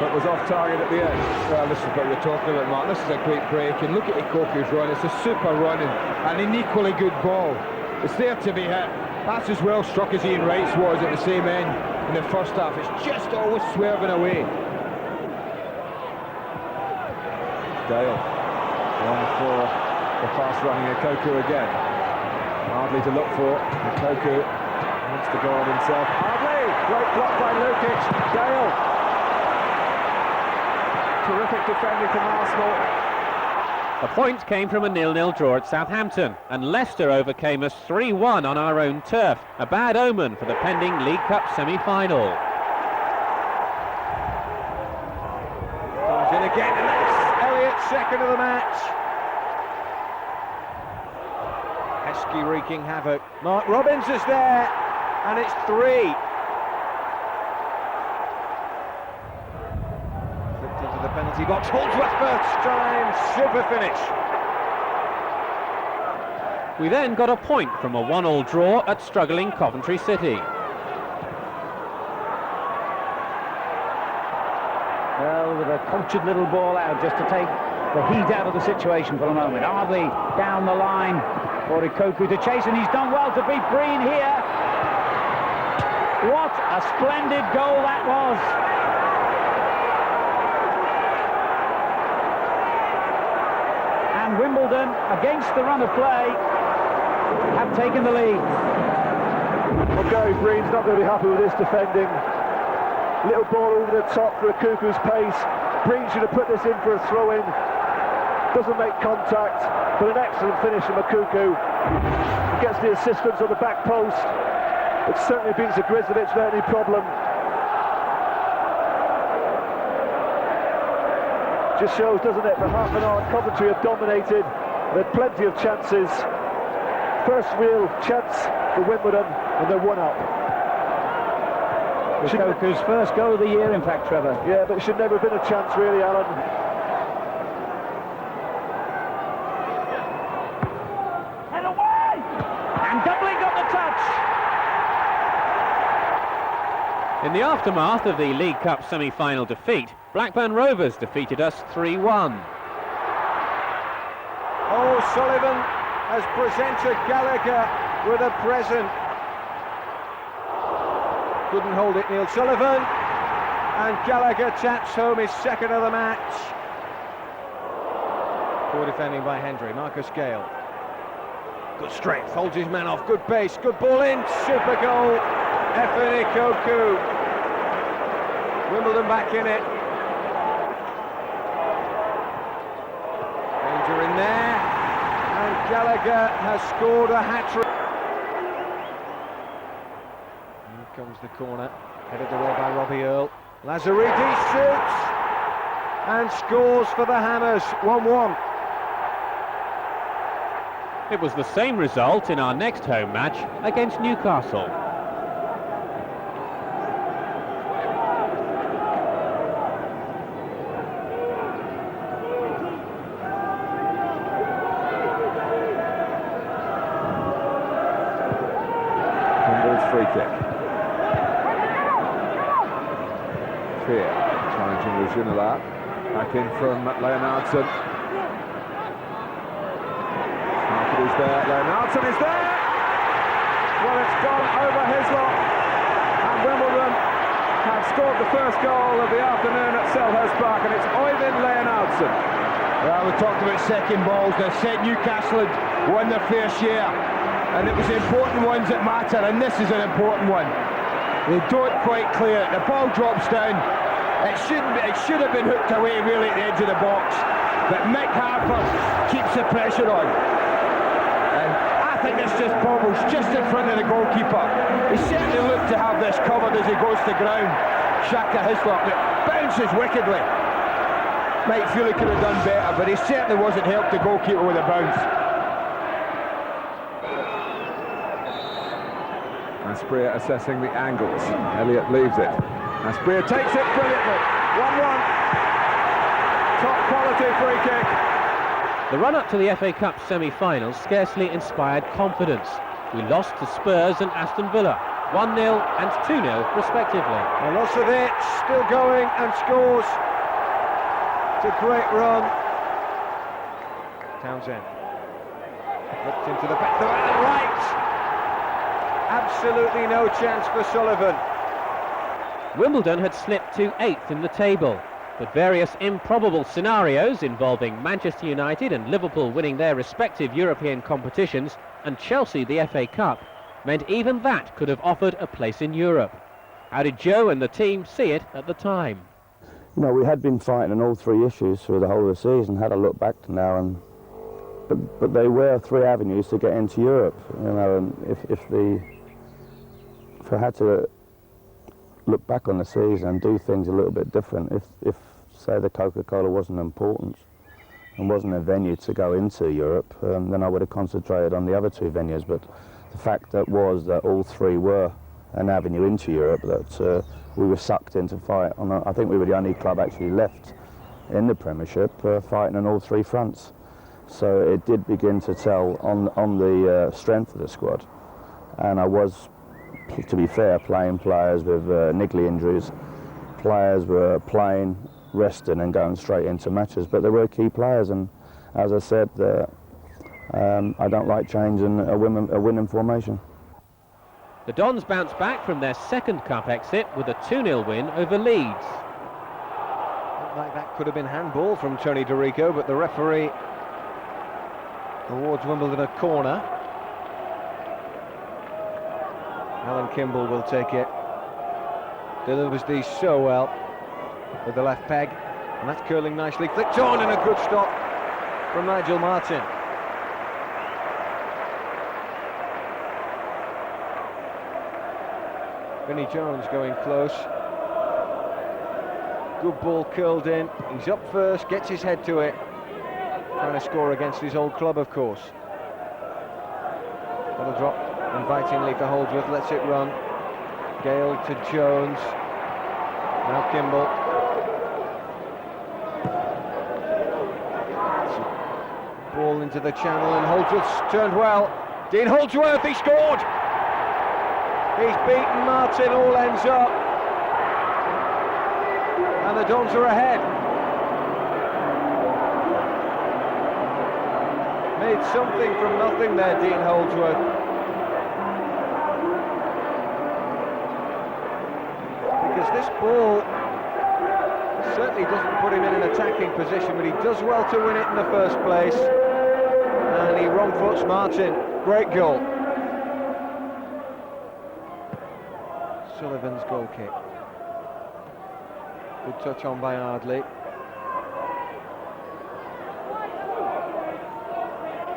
but was off target at the end. Well, this is what you're talking about, Mark. This is a great break, and look at Ikoku's run. It's a super run and an equally good ball. It's there to be hit. That's as well struck as Ian Wright's was at the same end in the first half. It's just always swerving away. Dale, one for the fast-running Ikoku again. Hardly to look for. Ikoku wants to go on himself. Hardly! Great block by Lukic. Dale. Terrific defending from Arsenal. A point came from a 0-0 draw at Southampton, and Leicester overcame us 3-1 on our own turf. A bad omen for the pending League Cup semi-final. Comes in again, and that's Elliott's second of the match. Heskey wreaking havoc. Mark Robbins is there, and it's 3. Flipped into the penalty box. Holdsworth first time. Super finish. We then got a point from a 1-1 draw at struggling Coventry City. Well, with a cultured little ball out just to take the heat out of the situation for a moment. Ardley down the line for Ikoku to chase, and he's done well to beat Breen here. What a splendid goal that was. And Wimbledon, against the run of play, have taken the lead. Well, Gary Breen's not going to be happy with this defending. Little ball over the top for Ikuku's pace. Breen should have put this in for a throw-in. Doesn't make contact, but an excellent finish from Ikuku. Gets the assistance on the back post. It certainly beats Agrizovic without any problem. Just shows, doesn't it, for half an hour Coventry have dominated. They had plenty of chances. First real chance for Wimbledon, and they're 1-up. Ikoku's first goal of the year, in fact, Trevor. Yeah, but it should never have been a chance, really, Alan. Head away! And Dublin got the touch! In the aftermath of the League Cup semi-final defeat, Blackburn Rovers defeated us 3-1. O'Sullivan has presented Gallagher with a present. Couldn't hold it, Neil Sullivan, and Gallagher taps home his second of the match. Poor defending by Hendry. Marcus Gale. Good strength, holds his man off, good pace, good ball in, super goal, Efeni Koku. Wimbledon back in it. Danger in there, and Gallagher has scored a hat-trick. Here comes the corner, headed away by Robbie Earle. Lazzarini shoots and scores for the Hammers, 1-1. It was the same result in our next home match against Newcastle. Wimbledon's free kick. Fear challenging Brunalale. Back in from Leonardson. Is there, Leonardson is there! Well, it's gone over Hislop, and Wimbledon have scored the first goal of the afternoon at Selhurst Park, and it's Øyvind Leonardson. Well, we talked about second balls. They said Newcastle had won their fair share, and it was the important ones that matter, and this is an important one. They don't quite clear it. The ball drops down. It should have been hooked away really at the edge of the box, but Mick Harper keeps the pressure on. I think this just bobbles just in front of the goalkeeper. He certainly looked to have this covered as he goes to ground. Shaka Hislop, it bounces wickedly. Mike Feely could have done better, but he certainly wasn't helped the goalkeeper with a bounce. Asprilla assessing the angles. Elliott leaves it. Asprilla takes it brilliantly. 1-1. Top quality free kick. The run-up to the FA Cup semi-finals scarcely inspired confidence. We lost to Spurs and Aston Villa, 1-0 and 2-0 respectively. Milosevic still going and scores. It's a great run. Townsend looked into the back, the right. Absolutely no chance for Sullivan. Wimbledon had slipped to 8th in the table, but various improbable scenarios involving Manchester United and Liverpool winning their respective European competitions and Chelsea the FA Cup meant even that could have offered a place in Europe. How did Joe and the team see it at the time? You know, we had been fighting on all three issues through the whole of the season. Had a look back to now, and but they were three avenues to get into Europe. You know, and if I had to look back on the season and do things a little bit different, if say the Coca-Cola wasn't important and wasn't a venue to go into Europe, then I would have concentrated on the other two venues. But the fact that all three were an avenue into Europe, that we were sucked into fight on. I think we were the only club actually left in the Premiership fighting on all three fronts. So it did begin to tell on the strength of the squad, and I was, to be fair, playing players with niggly injuries. Players were playing, resting and going straight into matches, but there were key players, and as I said, I don't like changing a winning formation. The Dons bounced back from their second cup exit with a 2-0 win over Leeds. Looked like that could have been handball from Tony Dorico, but the referee awards Wimbledon a corner. Alan Kimball will take it. Delivers these so well with the left peg, and that's curling nicely. Flicked on, and a good stop from Nigel Martin. Vinnie Jones going close. Good ball curled in. He's up first, gets his head to it. Trying to score against his old club, of course. That'll drop invitingly for Holdsworth, lets it run. Gale to Jones. Now Kimball. Ball into the channel, and Holdsworth's turned well. Dean Holdsworth, he scored! He's beaten Martin, all ends up. And the Dons are ahead. Made something from nothing there, Dean Holdsworth. Because this ball certainly doesn't put him in an attacking position, but he does well to win it in the first place. And he wrong foots Martin. Great goal. Sullivan's goal kick. Good touch on by Ardley.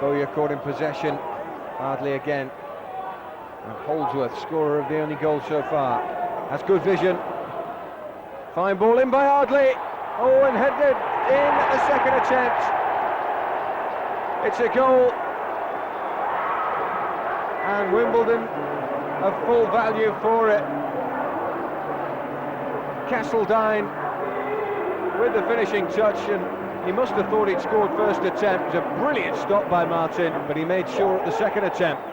Bowyer caught in possession. Ardley again. And Holdsworth, scorer of the only goal so far, has good vision. Fine ball in by Ardley. Oh, and headed in at the second attempt. It's a goal. And Wimbledon have full value for it. Castledine with the finishing touch, and he must have thought he'd scored first attempt. It was a brilliant stop by Martin, but he made sure at the second attempt.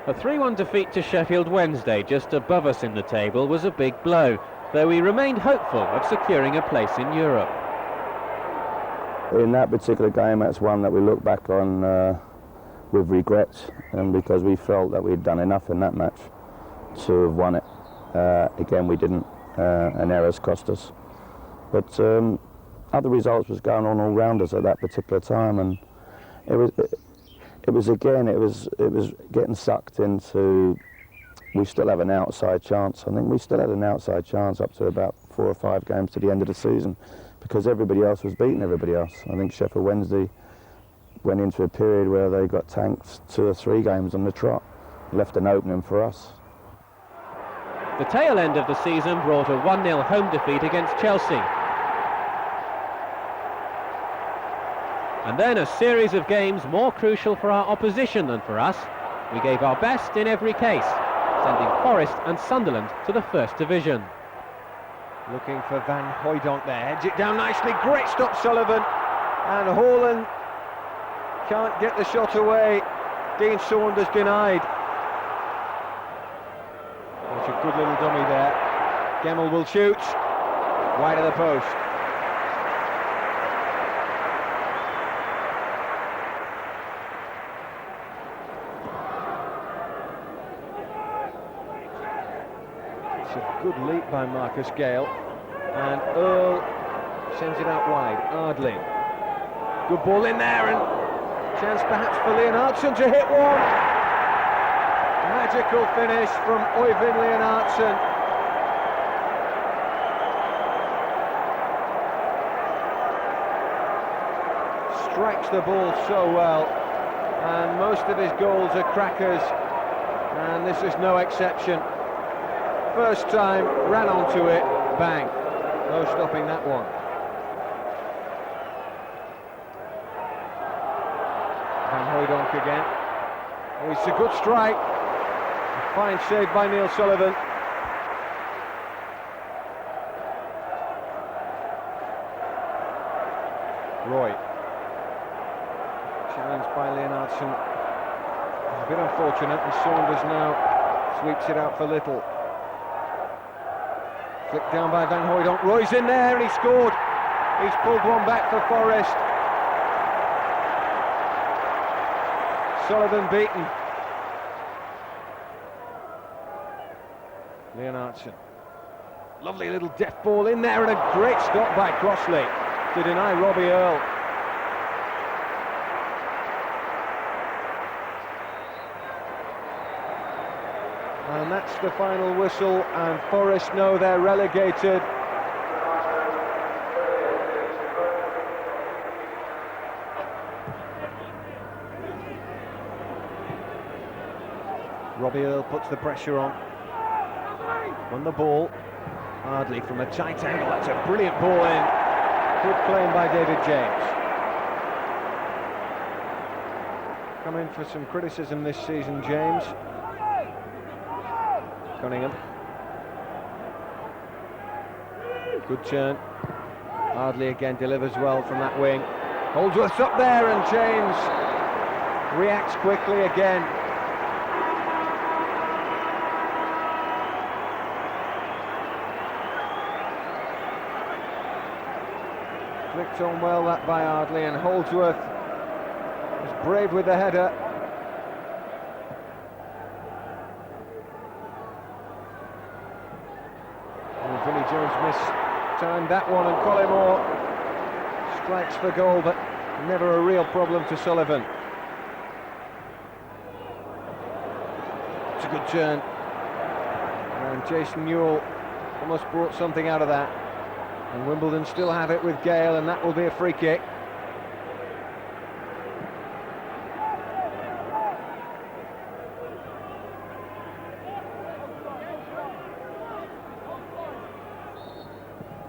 A 3-1 defeat to Sheffield Wednesday, just above us in the table, was a big blow, though we remained hopeful of securing a place in Europe. In that particular game, that's one that we look back on with regret, and because we felt that we'd done enough in that match to have won it. Again, we didn't, and errors cost us. But other results was going on all round us at that particular time, and it was getting sucked into. We still have an outside chance. I think we still had an outside chance up to about 4 or 5 games to the end of the season, because everybody else was beating everybody else. I think Sheffield Wednesday went into a period where they got tanked 2 or 3 games on the trot, left an opening for us. The tail end of the season brought a 1-0 home defeat against Chelsea. And then a series of games more crucial for our opposition than for us. We gave our best in every case, sending Forest and Sunderland to the First Division. Looking for Van Hooijdonk there, heads it down nicely, great stop Sullivan, and Haaland can't get the shot away. Dean Saunders denied. It's a good little dummy there. Gemmell will shoot, wide of the post. It's a good leap by Marcus Gale, and Earl sends it out wide. Ardley, good ball in there, and chance perhaps for Leonardson to hit one. Magical finish from Øyvind Leonardson. Strikes the ball so well, and most of his goals are crackers, and this is no exception. First time, ran onto it, bang. No stopping that one. Van Hooijdonk again. Oh, it's a good strike. A fine save by Neil Sullivan. Roy. Challenged by Leonardson. A bit unfortunate, and Saunders now sweeps it out for Little. Flicked down by Van Hooijdonk. Roy's in there, and he scored. He's pulled one back for Forest. Sullivan beaten. Leonardson. Lovely little deft ball in there, and a great stop by Crossley to deny Robbie Earl. And that's the final whistle, and Forest know they're relegated. Robbie Earl puts the pressure on. Won the ball. Ardley from a tight angle. That's a brilliant ball in. Good claim by David James. Come in for some criticism this season, James. Cunningham. Good turn. Ardley again delivers well from that wing. Holdsworth's up there, and James reacts quickly again. Flicked on well that by Ardley, and Holdsworth was brave with the header. And Vinnie Jones mistimed that one, and Collymore strikes for goal, but never a real problem to Sullivan. That's a good turn. And Jason Newell almost brought something out of that. And Wimbledon still have it with Gale, and that will be a free kick.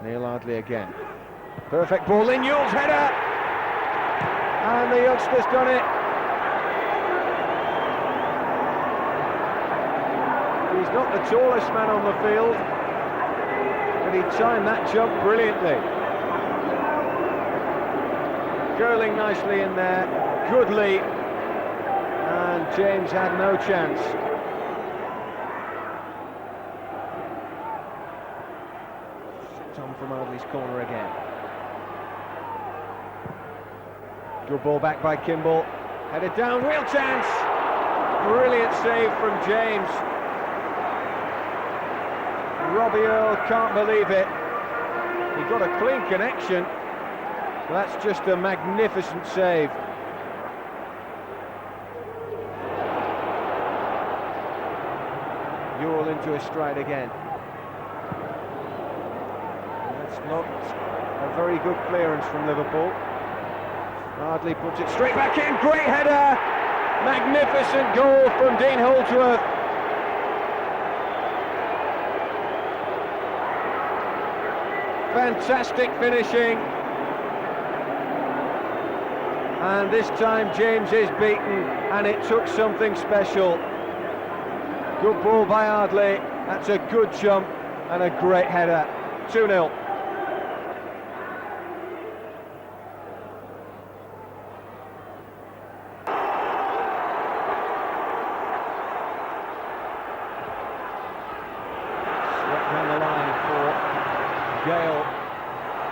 Neil Ardley again. Perfect ball in, Newell's header! And the youngster's done it. He's not the tallest man on the field, but he timed that jump brilliantly. Curling nicely in there, good leap, and James had no chance. Tom from Ardley's corner again. Good ball back by Kimball. Headed down, real chance! Brilliant save from James. Robbie Earle can't believe it. He got a clean connection. That's just a magnificent save. Ewell into his stride again. That's not a very good clearance from Liverpool. Ardley puts it straight back in, great header! Magnificent goal from Dean Holdsworth. Fantastic finishing. And this time James is beaten, and it took something special. Good ball by Ardley, that's a good jump and a great header. 2-0. Down the line for Gale.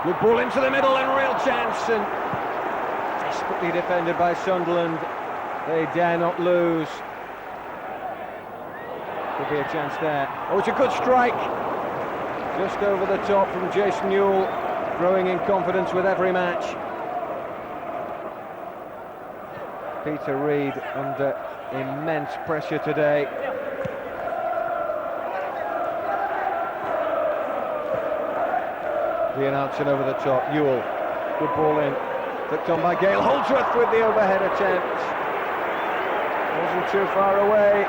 Good ball into the middle and real chance, and desperately defended by Sunderland. They dare not lose. Could be a chance there. Oh, it's a good strike. Just over the top from Jason Newell, growing in confidence with every match. Peter Reid under immense pressure today. The announcement over the top, Ewell, good ball in, flicked on by Gale, Holdsworth with the overheader chance. Wasn't too far away.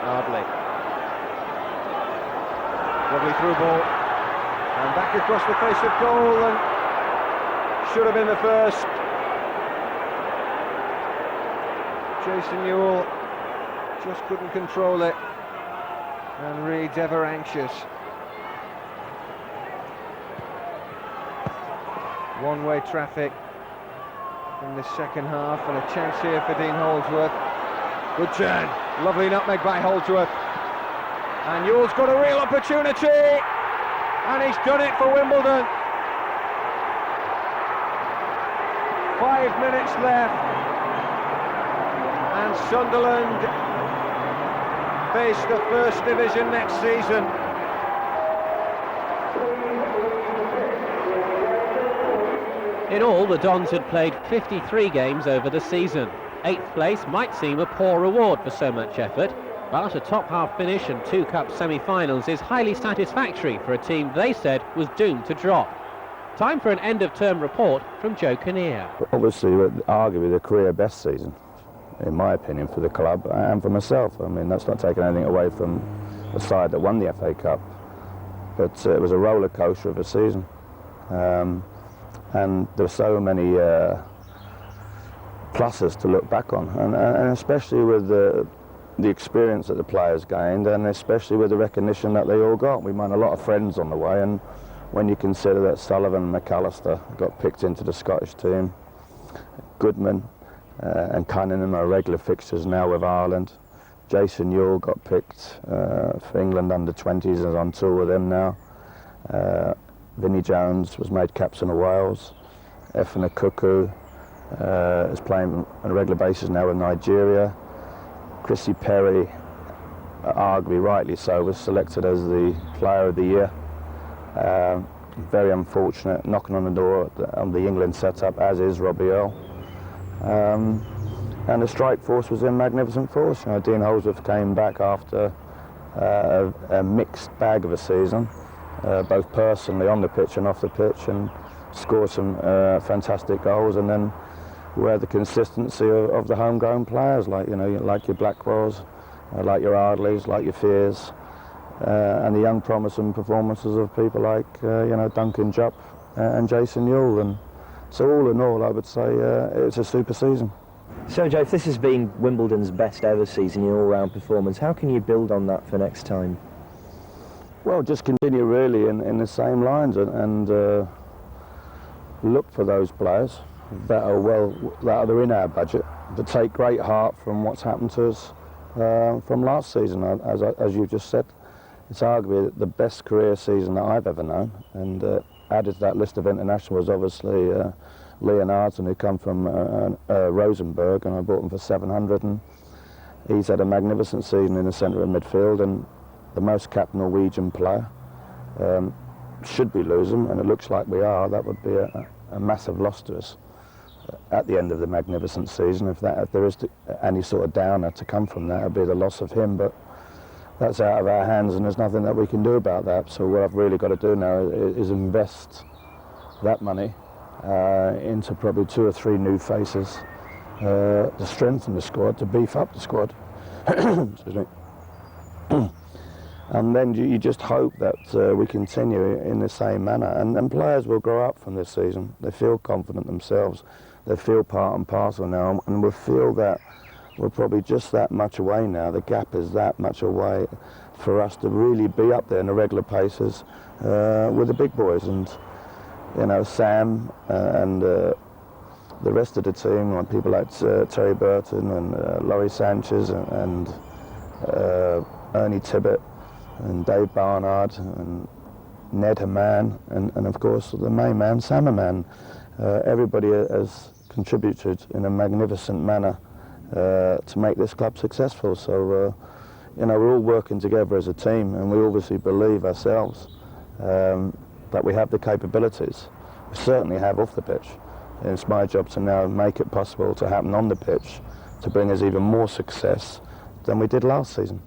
Ardley. Lovely through ball, and back across the face of goal, and should have been the first. Jason Newell just couldn't control it. And Reid's ever anxious. One-way traffic in the second half, and a chance here for Dean Holdsworth. Good turn, lovely nutmeg by Holdsworth. And Newell's got a real opportunity, and he's done it for Wimbledon. 5 minutes left, and Sunderland face the First Division next season. In all, the Dons had played 53 games over the season. 8th place might seem a poor reward for so much effort, but a top-half finish and 2 cup semi-finals is highly satisfactory for a team they said was doomed to drop. Time for an end-of-term report from Joe Kinnear. Obviously, arguably the career best season, in my opinion, for the club and for myself. I mean, that's not taking anything away from the side that won the FA Cup, but it was a roller coaster of a season, and there were so many pluses to look back on, and especially with the experience that the players gained, and especially with the recognition that they all got. We made a lot of friends on the way, and when you consider that Sullivan and McAllister got picked into the Scottish team, Goodman and Cunningham are regular fixtures now with Ireland. Jason Newell got picked for England under-20s and is on tour with them now. Vinnie Jones was made captain of Wales. Efena Kuku is playing on a regular basis now with Nigeria. Chrissy Perry, arguably rightly so, was selected as the Player of the Year. Very unfortunate, knocking on the door of the England setup, as is Robbie Earle. And the strike force was in magnificent force. You know, Dean Holdsworth came back after a mixed bag of a season, both personally on the pitch and off the pitch, and scored some fantastic goals. And then we had the consistency of the homegrown players, like like your Blackwells, like your Ardleys, like your Fears, and the young promise and performances of people like Duncan Jupp and Jason Newell. And so all in all, I would say it's a super season. So Joe, if this has been Wimbledon's best ever season in all-round performance, how can you build on that for next time? Well, just continue really in the same lines and look for those players that are in our budget, but take great heart from what's happened to us from last season. As you just said, it's arguably the best career season that I've ever known, and added to that list of international was obviously Leonardson, who come from Rosenborg, and I bought him for 700, and he's had a magnificent season in the centre of midfield, and the most capped Norwegian player. Should we lose him, and it looks like we are, that would be a massive loss to us at the end of the magnificent season. If there is any sort of downer to come from that, it would be the loss of him, but that's out of our hands and there's nothing that we can do about that. So what I've really got to do now is invest that money into probably 2 or 3 new faces to strengthen the squad, to beef up the squad. Excuse me. And then you just hope that we continue in the same manner, and players will grow up from this season. They feel confident themselves, they feel part and parcel now, and we feel that we're probably just that much away now. The gap is that much away for us to really be up there in the regular paces with the big boys. And Sam and the rest of the team, like people like Terry Burton and Laurie Sanchez and Ernie Tibbett and Dave Barnard and Ned Haman and of course the main man, Sam Haman. Everybody has contributed in a magnificent manner to make this club successful. So we're all working together as a team, and we obviously believe ourselves that we have the capabilities. We certainly have off the pitch. And it's my job to now make it possible to happen on the pitch, to bring us even more success than we did last season.